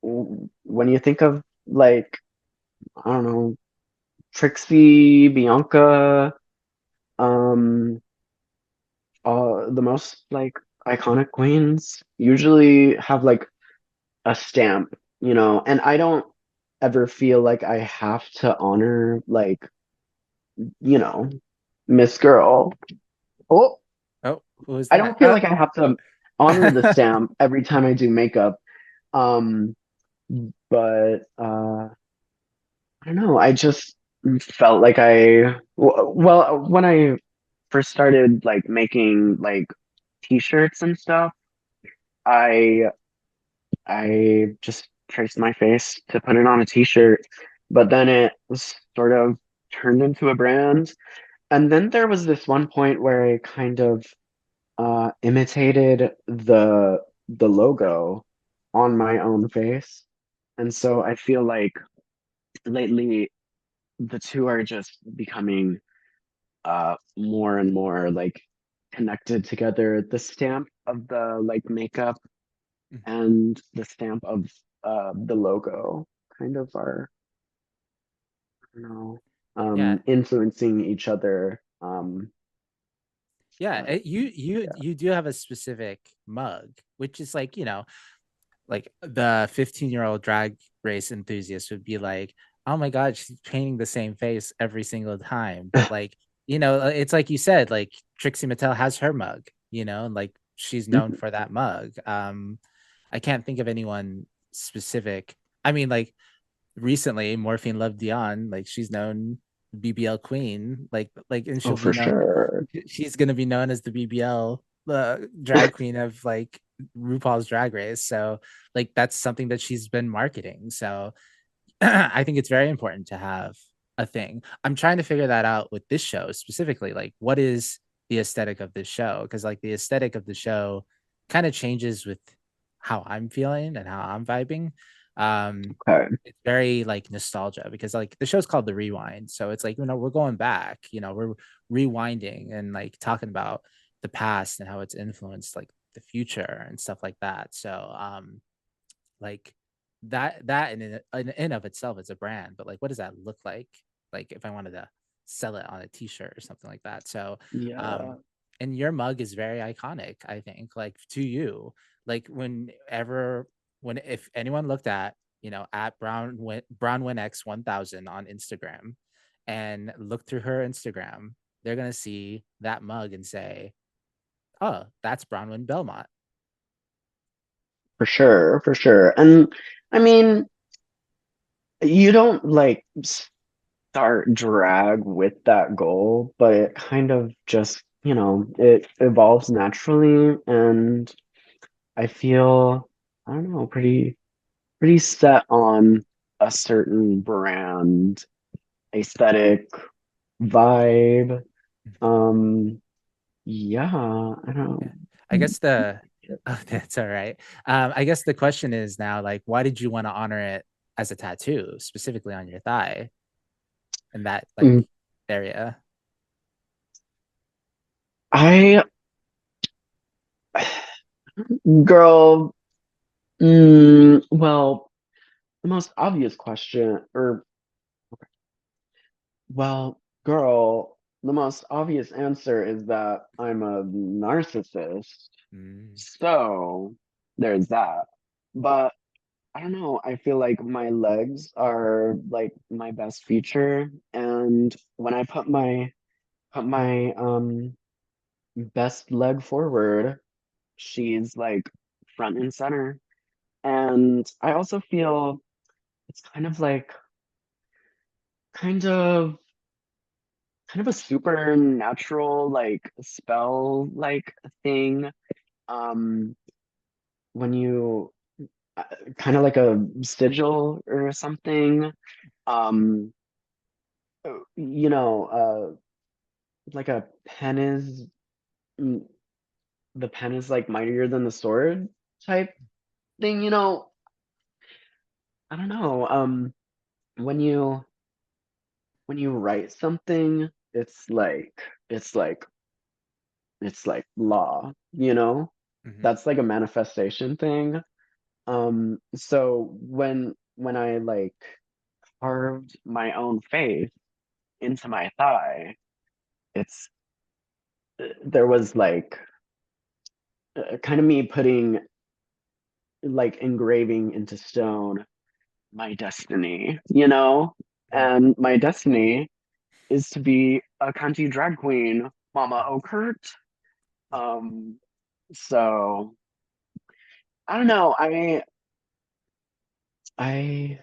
When you think of like I don't know, Trixie, Bianca, um, the most like iconic queens usually have like a stamp, you know, and I don't ever feel like I have to honor like, you know, Miss Girl. Oh, Oh, who was I that? don't feel like I have to honor the stamp every time I do makeup. Um, but I don't know. I just felt like well, when I first started like making like t-shirts and stuff, I I just traced my face to put it on a t-shirt, but then it was sort of turned into a brand. And then there was this one point where I kind of imitated the logo on my own face. And so I feel like lately the two are just becoming more and more like connected together. The stamp of the like makeup and the stamp of the logo kind of are, I don't know, Yeah, influencing each other. yeah. But yeah. You do have a specific mug, which is like, like the 15-year-old drag race enthusiast would be like, oh my God, she's painting the same face every single time. But like, it's like you said, like Trixie Mattel has her mug, and like she's known Mhm. for that mug. I can't think of anyone specific. I mean, like recently, Morphine Love Dion, like she's known BBL Queen, and Oh, she'll be for known. sure. She's gonna be known as the BBL drag queen of like RuPaul's Drag Race. So like that's something that she's been marketing. So I think it's very important to have a thing. I'm trying to figure that out with this show specifically. Like, what is the aesthetic of this show? Because like the aesthetic of the show kind of changes with how I'm feeling and how I'm vibing. Okay. It's very like nostalgia because like the show's called The Rewind. So it's like, we're going back, we're rewinding and like talking about the past and how it's influenced like the future and stuff like that. So like that in of itself is a brand, but like what does that look like if I wanted to sell it on a t-shirt or something like that? So Yeah, and your mug is very iconic, I think, like to you, like when if anyone looked at at Bronwen X 1000 on Instagram and look through her Instagram, they're gonna see that mug and say, oh, that's Bronwen Belmont. for sure, for sure. And I mean, you don't like start drag with that goal, but it kind of just, you know, it evolves naturally. And I feel, I don't know, pretty set on a certain brand, aesthetic, vibe. Um, yeah, I Yeah. don't I guess oh, that's all right. I guess the question is now, like, why did you want to honor it as a tattoo, specifically on your thigh in that like know. area? I, girl, well, the most obvious question, or, well, girl, the most obvious answer is that I'm a narcissist. Mm, So there's that. But I don't know, I feel like my legs are like my best feature. And when I put my best leg forward. She's like front and center. And I also feel it's kind of kind of a supernatural like spell like thing. Um when you uh, kind of like a sigil or something. Um you know, like a pen is mm, the pen is like mightier than the sword type thing, you know. I don't know. When you when you write something, it's like it's like law, you know? Hmm. That's like a manifestation thing. So when I like carved my own face into my thigh, it's there was like kind of me putting like engraving into stone my destiny, you know? And my destiny is to be a country drag queen, Mama Okert. Um, so I don't know. I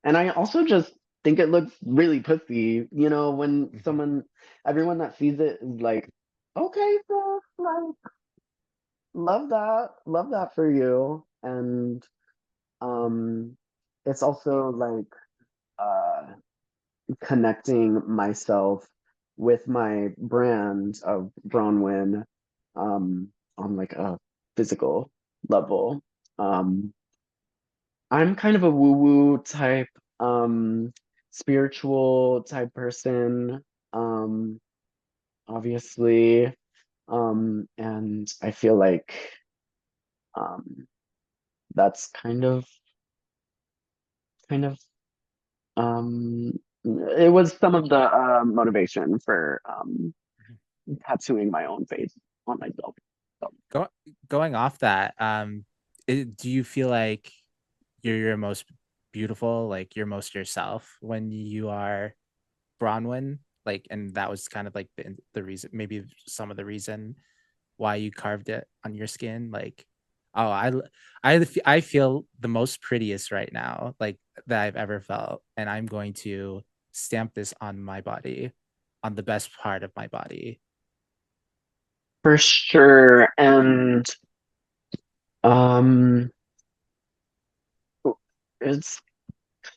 and I also just think it looks really pussy, you know, when Hmm. everyone that sees it is like, okay, so like, love that for you. And um, it's also like uh connecting myself with my brand of Bronwen um on like a physical level. Um, I'm kind of a woo-woo type, um, spiritual type person, um, obviously. And I feel like um that's kind of um it was some of the motivation for tattooing my own face on myself. So Go, Going off that, do you feel like you're your most beautiful, like you're most yourself when you are Bronwyn? Like, and that was kind of like the reason, maybe some of the reason why you carved it on your skin. Like, oh, I feel the most prettiest right now, like that I've ever felt, and I'm going to stamp this on my body, on the best part of my body. for sure. And um it's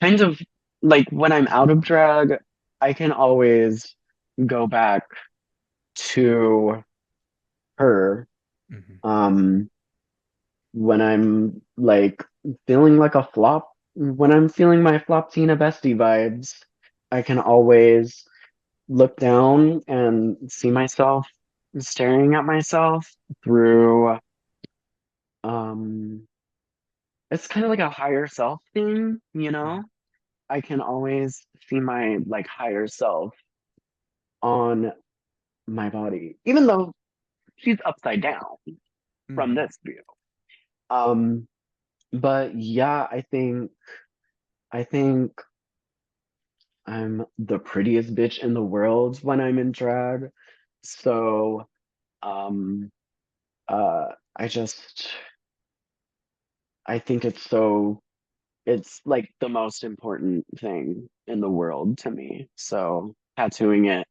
kind of like when I'm out of drag, I can always go back to her. Hmm. Um, when I'm like feeling like a flop, when I'm feeling my flop Tina bestie vibes, I can always look down and see myself staring at myself through um it's kind of like a higher self thing, you know? I can always see my like higher self on my body, even though she's upside down from Hmm. this view. Um, but yeah, I think I'm the prettiest bitch in the world when I'm in drag. So, um, I just I think it's like the most important thing in the world to me. So tattooing it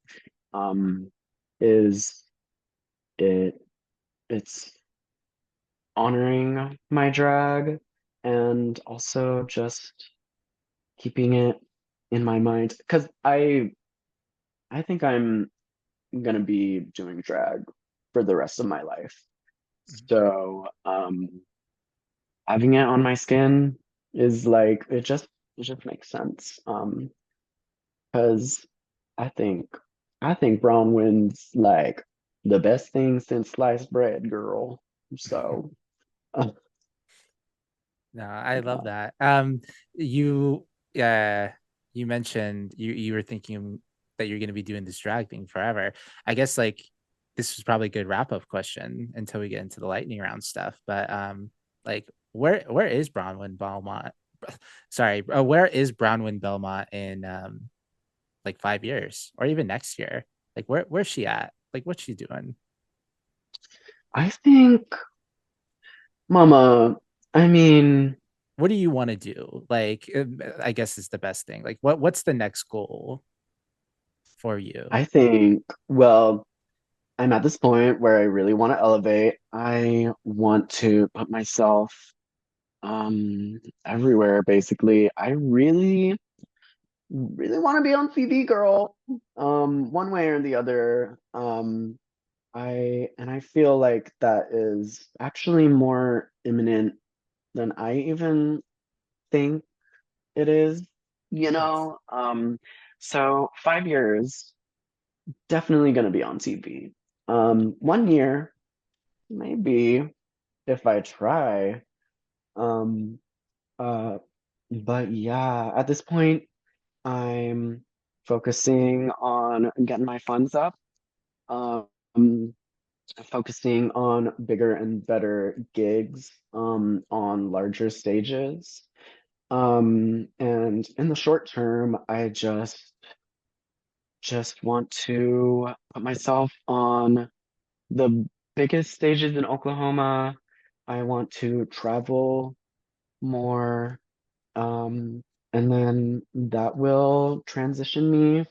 um is it it's honoring my drag and also just keeping it in my mind because I think I'm gonna be doing drag for the rest of my life. So having it on my skin is like it just makes sense. Because I think I think brown wins like the best thing since sliced bread, girl. So No, I love yeah. that. You, you mentioned you were thinking that you're going to be doing this drag thing forever. I guess like this was probably a good wrap up question until we get into the lightning round stuff. But like where is Bronwyn Belmont? Sorry, where is Bronwyn Belmont in like 5 years or even next year? Like where's she at? Like what's she doing? I think, Mama, I mean, What do you want to do? Like, I guess is the best thing. Like, what's the next goal for you? I think, well, I'm at this point where I really want to elevate. I want to put myself everywhere, basically. I really want to be on TV, girl. One way or the other. I feel like that is actually more imminent than I even think it is, you Nice. know? So 5 years, definitely gonna be on TV. 1 year, maybe if I try. Um, uh, but yeah, at this point, I'm focusing on getting my funds up. Um, Focusing on bigger and better gigs, on larger stages. And in the short term, I just want to put myself on the biggest stages in Oklahoma. I want to travel more, and then that will transition me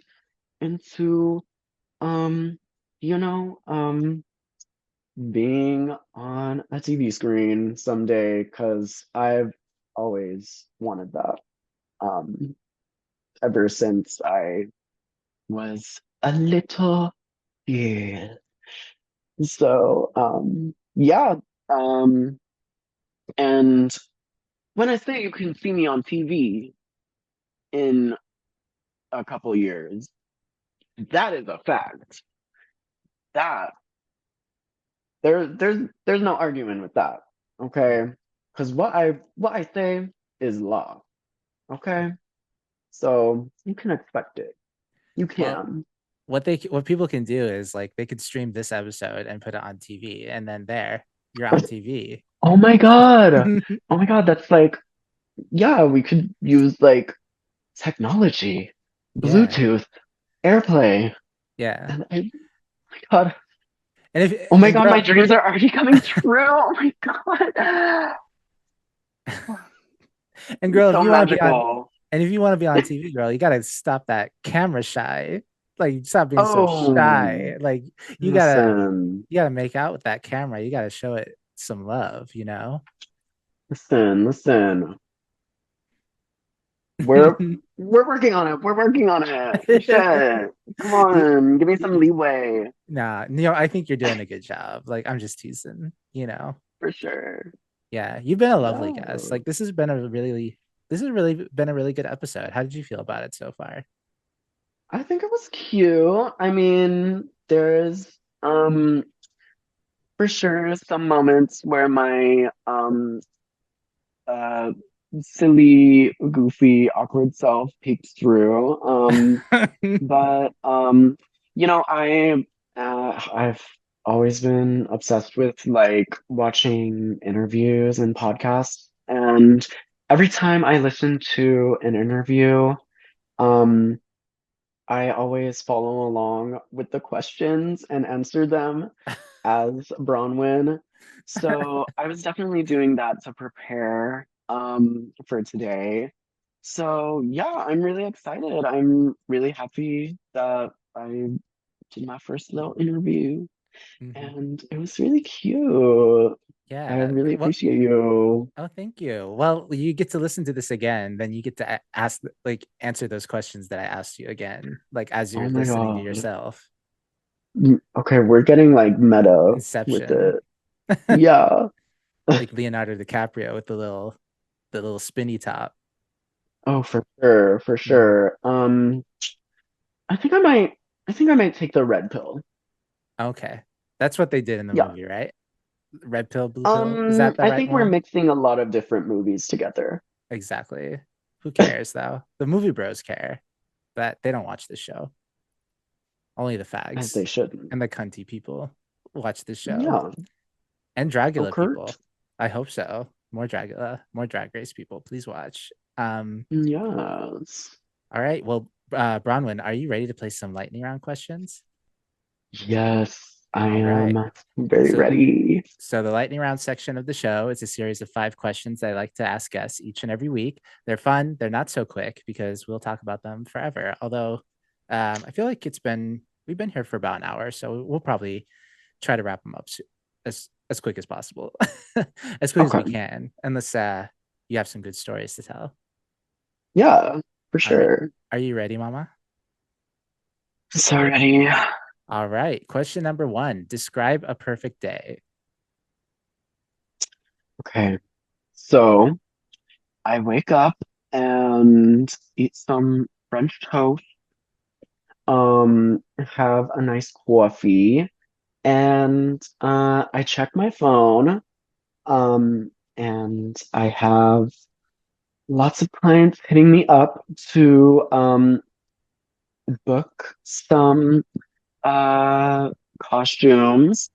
into, um, you know, being on a TV screen someday, because I've always wanted that, um, ever since I was a little girl. So, yeah. Um, and when I say you can see me on TV in a couple years, that is a fact. That there's no argument with that. Okay? Because what I say is law. Okay? So you can expect it. You Well, can. what people can do is like they could stream this episode and put it on TV, and then there you're on TV. Oh my God. Oh my God, that's like, yeah, we could use like technology, Yeah, Bluetooth, AirPlay. yeah. And my God. And if Oh my and God, my girl dreams are already coming true. Oh my God. and It's girl, if so you want to be on magical. and if you want to be on TV, girl, you gotta stop that camera shy. Like stop being so Oh, shy. Like you gotta listen, you gotta make out with that camera. You gotta show it some love, you know? listen. We're we're working on it. We're working on it. Shit. Come You- on, give me some leeway Nah, I think you're doing a good job. Like I'm just teasing, you know. for sure. Yeah, you've been a lovely guest. Yeah. Like this has really been a really good episode. How did you feel about it so far? I think it was cute. I mean, there's for sure some moments where my uh silly, goofy, awkward self peeks through. But I've always been obsessed with like watching interviews and podcasts, and every time I listen to an interview, um, I always follow along with the questions and answer them as Bronwyn. So I was definitely doing that to prepare for today. So yeah, I'm really excited. I'm really happy that I did my first little interview, Mhm. and it was really cute. I Yeah. really Well, appreciate you. oh, thank you. Well, you get to listen to this again, then you get to ask, like, answer those questions that I asked you again, like as Oh you're my listening to God. yourself. Okay, we're getting like meta with Inception, it. Yeah. like Leonardo DiCaprio with the little spinny top. Oh, for sure, for Mhm. sure. I think I might I think I might take the red pill. Okay, that's what they did in the Yeah. movie, right? Red pill, blue pill. Is that the I right think we're one? mixing a lot of different movies together, Exactly. Who cares though? The movie bros care, but they don't watch the show. Only the as fags they shouldn't. and the cunty people watch the show. Yeah. And Oh, Dragula Kurt. people. I hope so. More Dragula, more Drag Race people. Please watch. Yes. All right. Well, Bronwyn, are you ready to play some lightning round questions? Yes. I All right. am very So ready. So the lightning round section of the show is a series of 5 questions that I like to ask guests each and every week. They're fun. They're not so quick because we'll talk about them forever. Although I feel like we've been here for about an hour, so we'll probably try to wrap them up as quick as possible, as quick as we Okay. can, unless you have some good stories to tell. Yeah, for All right. sure. Are you ready, Mama? So ready. All right. Question number one. Describe a perfect day. Okay. So I wake up and eat some French toast, have a nice coffee, and I check my phone, and I have lots of clients hitting me up to book some uh costumes.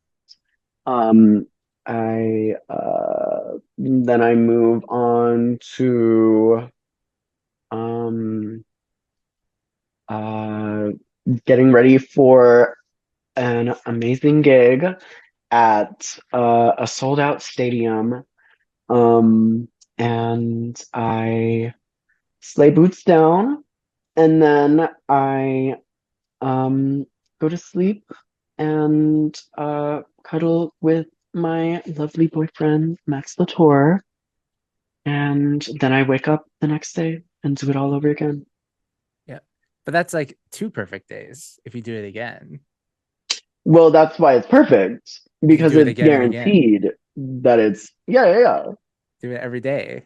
Um, I then I move on to um uh getting ready for an amazing gig at a sold out stadium. Um, and I sleigh boots down, and then I um go to sleep and cuddle with my lovely boyfriend Max Latour, and then I wake up the next day and do it all over again. Yeah. But that's like 2 perfect days if you do it again. Well, that's why it's perfect If you because do it it's again and again, guaranteed that it's yeah. do it every day.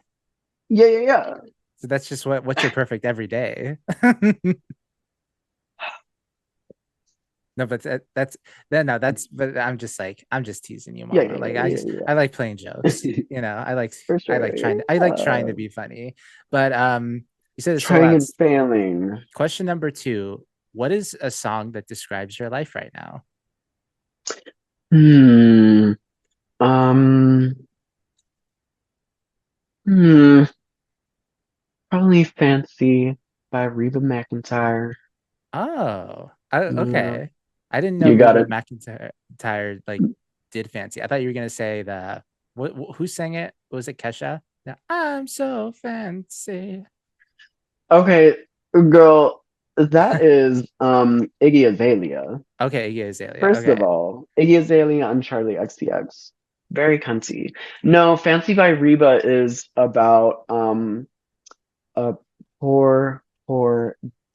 Yeah. So that's just what's your perfect every day. No, but that's then no, that's but I'm just teasing you, Yeah, mama. yeah, Like yeah, yeah, I like playing jokes. yeah. You know, For sure. I like trying to Yeah. be funny. But you said it's sold Trying out. and failing. Question number two. What is a song that describes your life right now? Hmm. Um. Hmm. Probably Fancy by Reba McEntire. Oh, Yeah. okay. I didn't know You got Reba it. McEntire like did fancy. I thought you were gonna say the who sang it? Was it Kesha? No, I'm so fancy. Okay, girl, that is Iggy Azalea. Okay, yeah, Azalea. First of Okay. all, Iggy Azalea and Charlie XCX. Very cunty. No, Fancy by Reba is about a poor,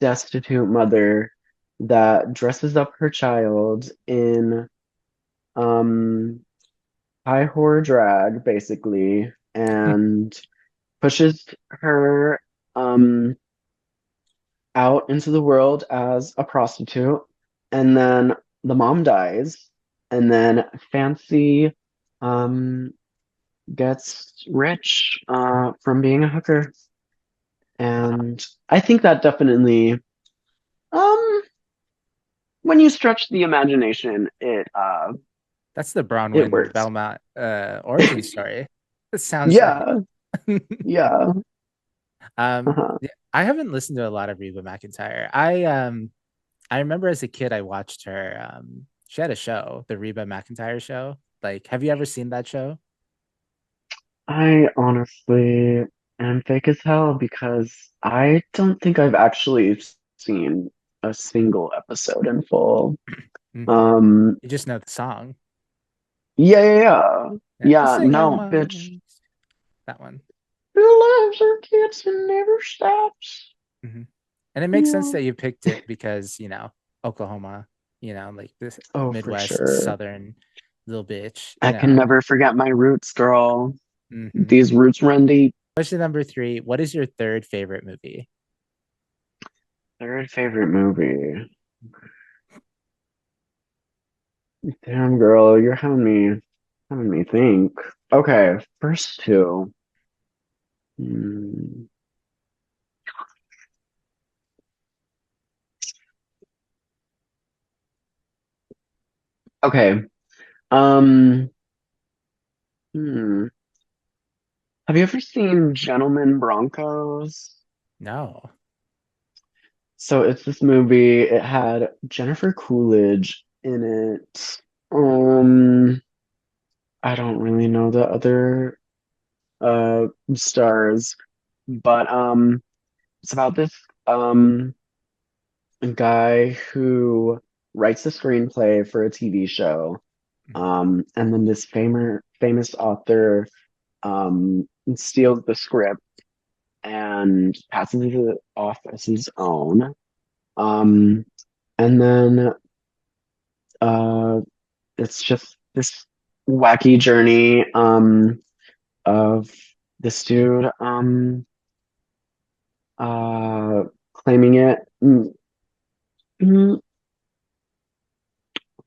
destitute mother that dresses up her child in um high horror drag, basically, and pushes her um out into the world as a prostitute, and then the mom dies, and then Fancy um gets rich from being a hooker. Wow. And I think that definitely um when you stretch the imagination, That's the it Bronwen works. Belmont origin story. It sounds like Yeah, yeah. Uh-huh. yeah, I haven't listened to a lot of Reba McEntire. I remember as a kid I watched her she had a show, the Reba McEntire show. Like, have you ever seen that show? I honestly am fake as hell because I don't think I've actually seen a single episode in full. Mhm. Um, You just know the song. yeah. Yeah. A Yeah, single no, bitch. mom. That one. Who loves her kids and never stops? Hmm. And it makes sense Yeah. that you picked it because, Oklahoma, like this Oh, for Midwest sure. Southern little bitch, I can never forget my roots, girl. Hmm. These roots run deep. Question number three. What is your third favorite movie? Third favorite movie. Damn, girl, you're having me think. Okay, first two. Hmm. Okay. Um. Hmm. Have you ever seen Gentlemen Broncos? No. So it's this movie. It had Jennifer Coolidge in it. Um, I don't really know the other stars, but it's about this um guy who writes a screenplay for a TV show. Mhm. And then this famous author steals the script and passes it off as his own. Um, and then uh, it's just this wacky journey of this dude uh, claiming it. Oh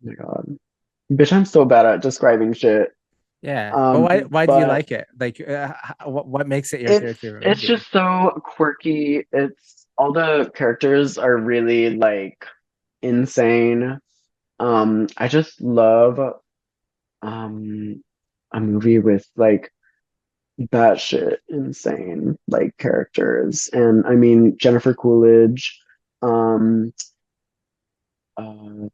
my God. Bitch, I'm so bad at describing shit. Yeah, but why do you But like it? Like, what makes it your it's third favorite it's movie? just so quirky. It's all the characters are really like insane. I just love um a movie with like batshit insane like characters. And I mean Jennifer Coolidge. Um uh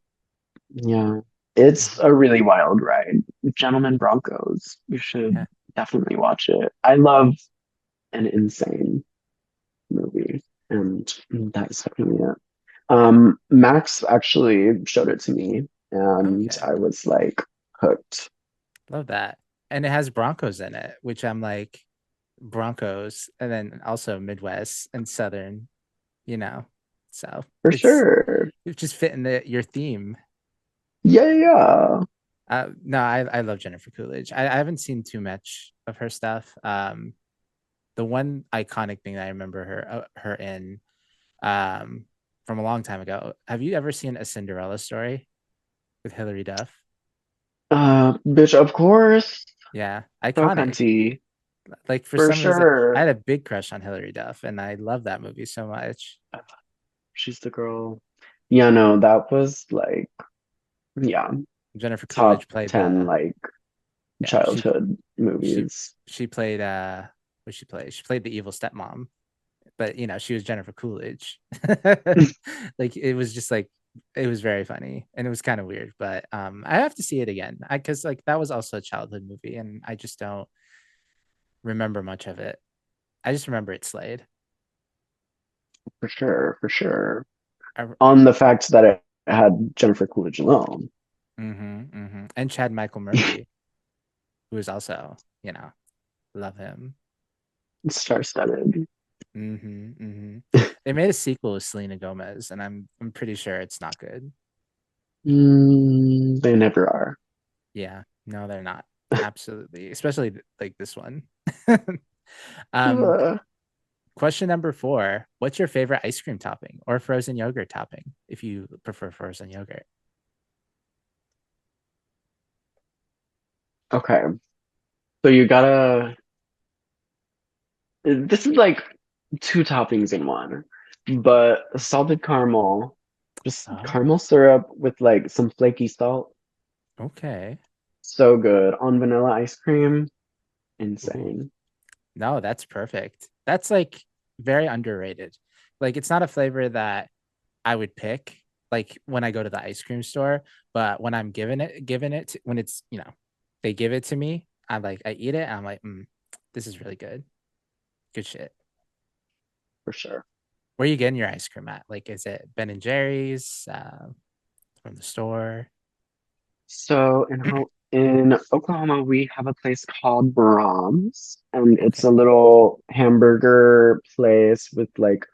yeah. It's Mhm. a really wild ride. Gentlemen Broncos. You Yeah. should definitely watch it. I love an insane movie, and that's definitely it. Max actually showed it to me, and Okay. I was like hooked Love that. And it has Broncos in it, which I'm like Broncos, and then also Midwest and Southern, you know. So for it's sure. just fitting your theme. Yeah, yeah. No, I love Jennifer Coolidge. I haven't seen too much of her stuff. The one iconic thing that I remember her in um from a long time ago. Have you ever seen A Cinderella Story with Hilary Duff? Bitch, of course. Yeah, So iconic. cunty. Like for For some reason, I sure. had a big crush on Hilary Duff, and I love that movie so much. She's the girl. Yeah, no, that was like, yeah, Jennifer top Coolidge played 10 the like yeah childhood she movies. she played what she played? She played the evil stepmom, but she was Jennifer Coolidge. Like it was just like it was very funny and it was kind of weird, but I have to see it again. I Because like that was also a childhood movie and I just don't remember much of it. I just remember it slayed. For sure, for sure. I, On the fact that it had Jennifer Coolidge alone. And Chad Michael Murray, who is also, love him. Star-studded. They made a sequel with Selena Gomez, and I'm pretty sure it's not good. They never are. Yeah, no, they're not. Absolutely, especially like this one. um, Uh, Question number 4: What's your favorite ice cream topping or frozen yogurt topping, if you prefer frozen yogurt? okay, so you gotta. This is like two toppings in one, but salted caramel, just Oh, caramel syrup with like some flaky salt. okay. So good on vanilla ice cream. Ooh. Insane. No, that's perfect. That's like very underrated. Like it's not a flavor that I would pick like when I go to the ice cream store, but when I'm when it's, they give it to me, I eat it and I'm like, this is really good. Good shit. For sure. Where are you getting your ice cream at? Like, is it Ben and Jerry's, from the store? So in Oklahoma, we have a place called Brahms, and it's a Okay. little hamburger place with like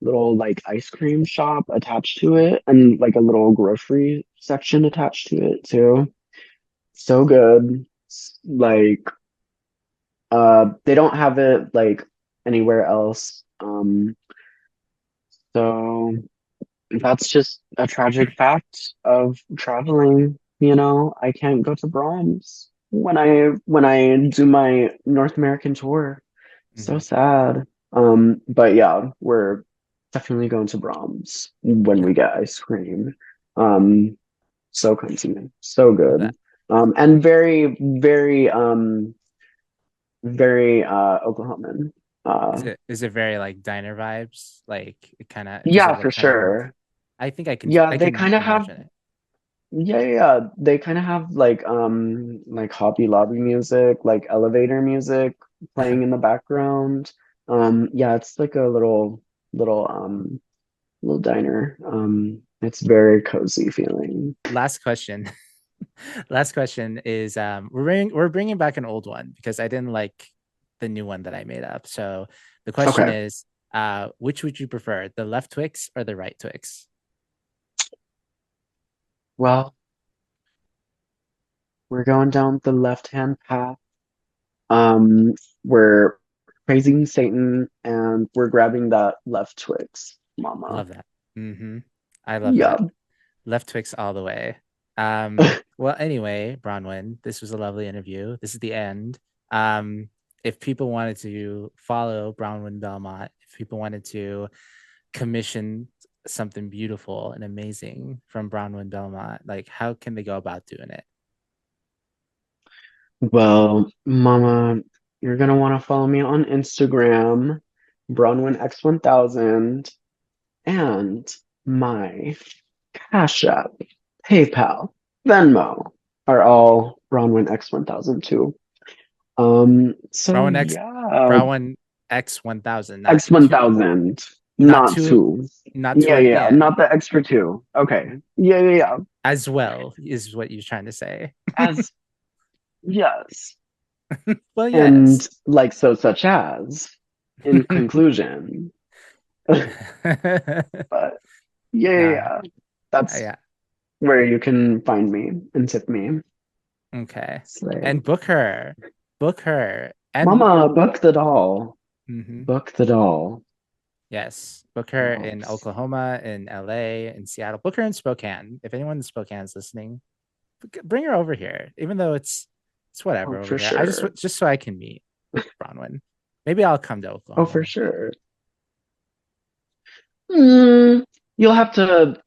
little like ice cream shop attached to it, and like a little grocery section attached to it too. So good. Like they don't have it like anywhere else. So that's just a tragic fact of traveling, you know. I can't go to Brahms when I do my North American tour. So Hmm. sad. But yeah, we're definitely going to Brahms when Yeah, we get ice cream. Um, so crunchy, so love that. good. And very, very, very Oklahoman. Uh, Is it very like diner vibes? Like it kind of does yeah, it for look kind of old? sure. I think Yeah, I they can kind of have imagine it. Yeah, yeah, yeah. They kind of have like Hobby Lobby music, like elevator music playing in the background. Yeah, it's like a little diner. It's very cozy feeling. Last question. Last question is we're bringing back an old one because I didn't like the new one that I made up. So the question Okay. is, which would you prefer, the left Twix or the right Twix? Well, we're going down the left-hand path. Um, we're praising Satan and we're grabbing that left Twix, mama. Love that. Hmm. I love Yeah. that. Left Twix all the way. Well, anyway, Bronwyn, this was a lovely interview. This is the end. If people wanted to follow Bronwyn Belmont, if people wanted to commission something beautiful and amazing from Bronwyn Belmont, like how can they go about doing it? Well, mama, you're gonna want to follow me on Instagram, Bronwen X1000, and my Cash App, PayPal, Venmo are all Bronwen X1000 too. So Bronwyn X yeah, Bronwyn X1000, not two, X1000, not not two, two. not two Yeah, at the yeah, end. not the extra two. Okay. Yeah, yeah, yeah. As well is what you're trying to say. As yes. Well, And yes. like so, such as, in conclusion. But yeah, yeah, Nah, yeah. That's yeah. where you can find me and tip me. Okay. Slay. And book her, and Mama, book the doll. mhm, Book the doll. yes, book her in Yes. Oklahoma, in LA, in Seattle. Book her in Spokane. If anyone in Spokane is listening, bring her over here. Even though it's Oh, whatever over for here. I sure. just so I can meet Bronwyn. Maybe I'll come to Oh, for Oklahoma. sure. Hmm. You'll have to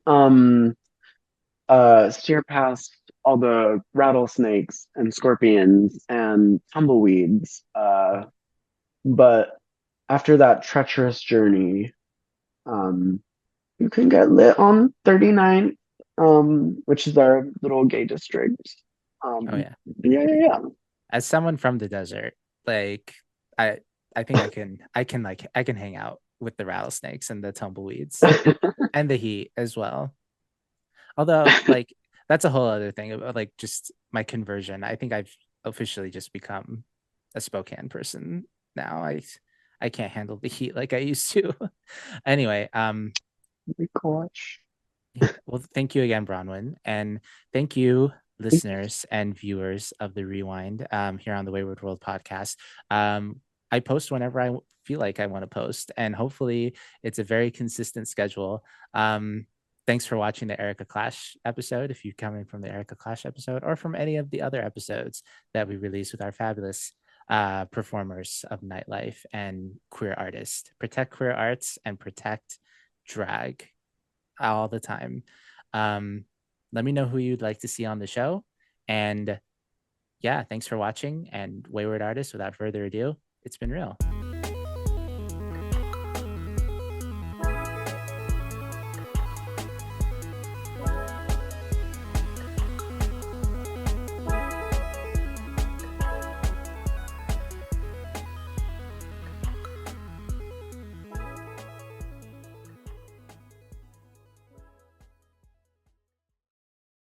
steer past all the rattlesnakes and scorpions and tumbleweeds. But after that treacherous journey, um, you can get lit on 39, which is our little gay district. Oh Um, yeah. yeah, yeah, As someone from the desert, like I I think I can hang out with the rattlesnakes and the tumbleweeds yeah. and the heat as well. Although, like, that's a whole other thing about like just my conversion. I think I've officially just become a Spokane person now. I can't handle the heat like I used to. Anyway, My gosh. yeah. Well, thank you again, Bronwyn, and thank you, listeners and viewers of the Rewind here on the Wayward World podcast. I post whenever I feel like I want to post, and hopefully, it's a very consistent schedule. Thanks for watching the Erica Clash episode. If you're coming from the Erica Clash episode or from any of the other episodes that we release with our fabulous performers of nightlife and queer artists, protect queer arts and protect drag all the time. Um, Let me know who you'd like to see on the show. And yeah, thanks for watching. And Wayward Artists, without further ado, it's been real.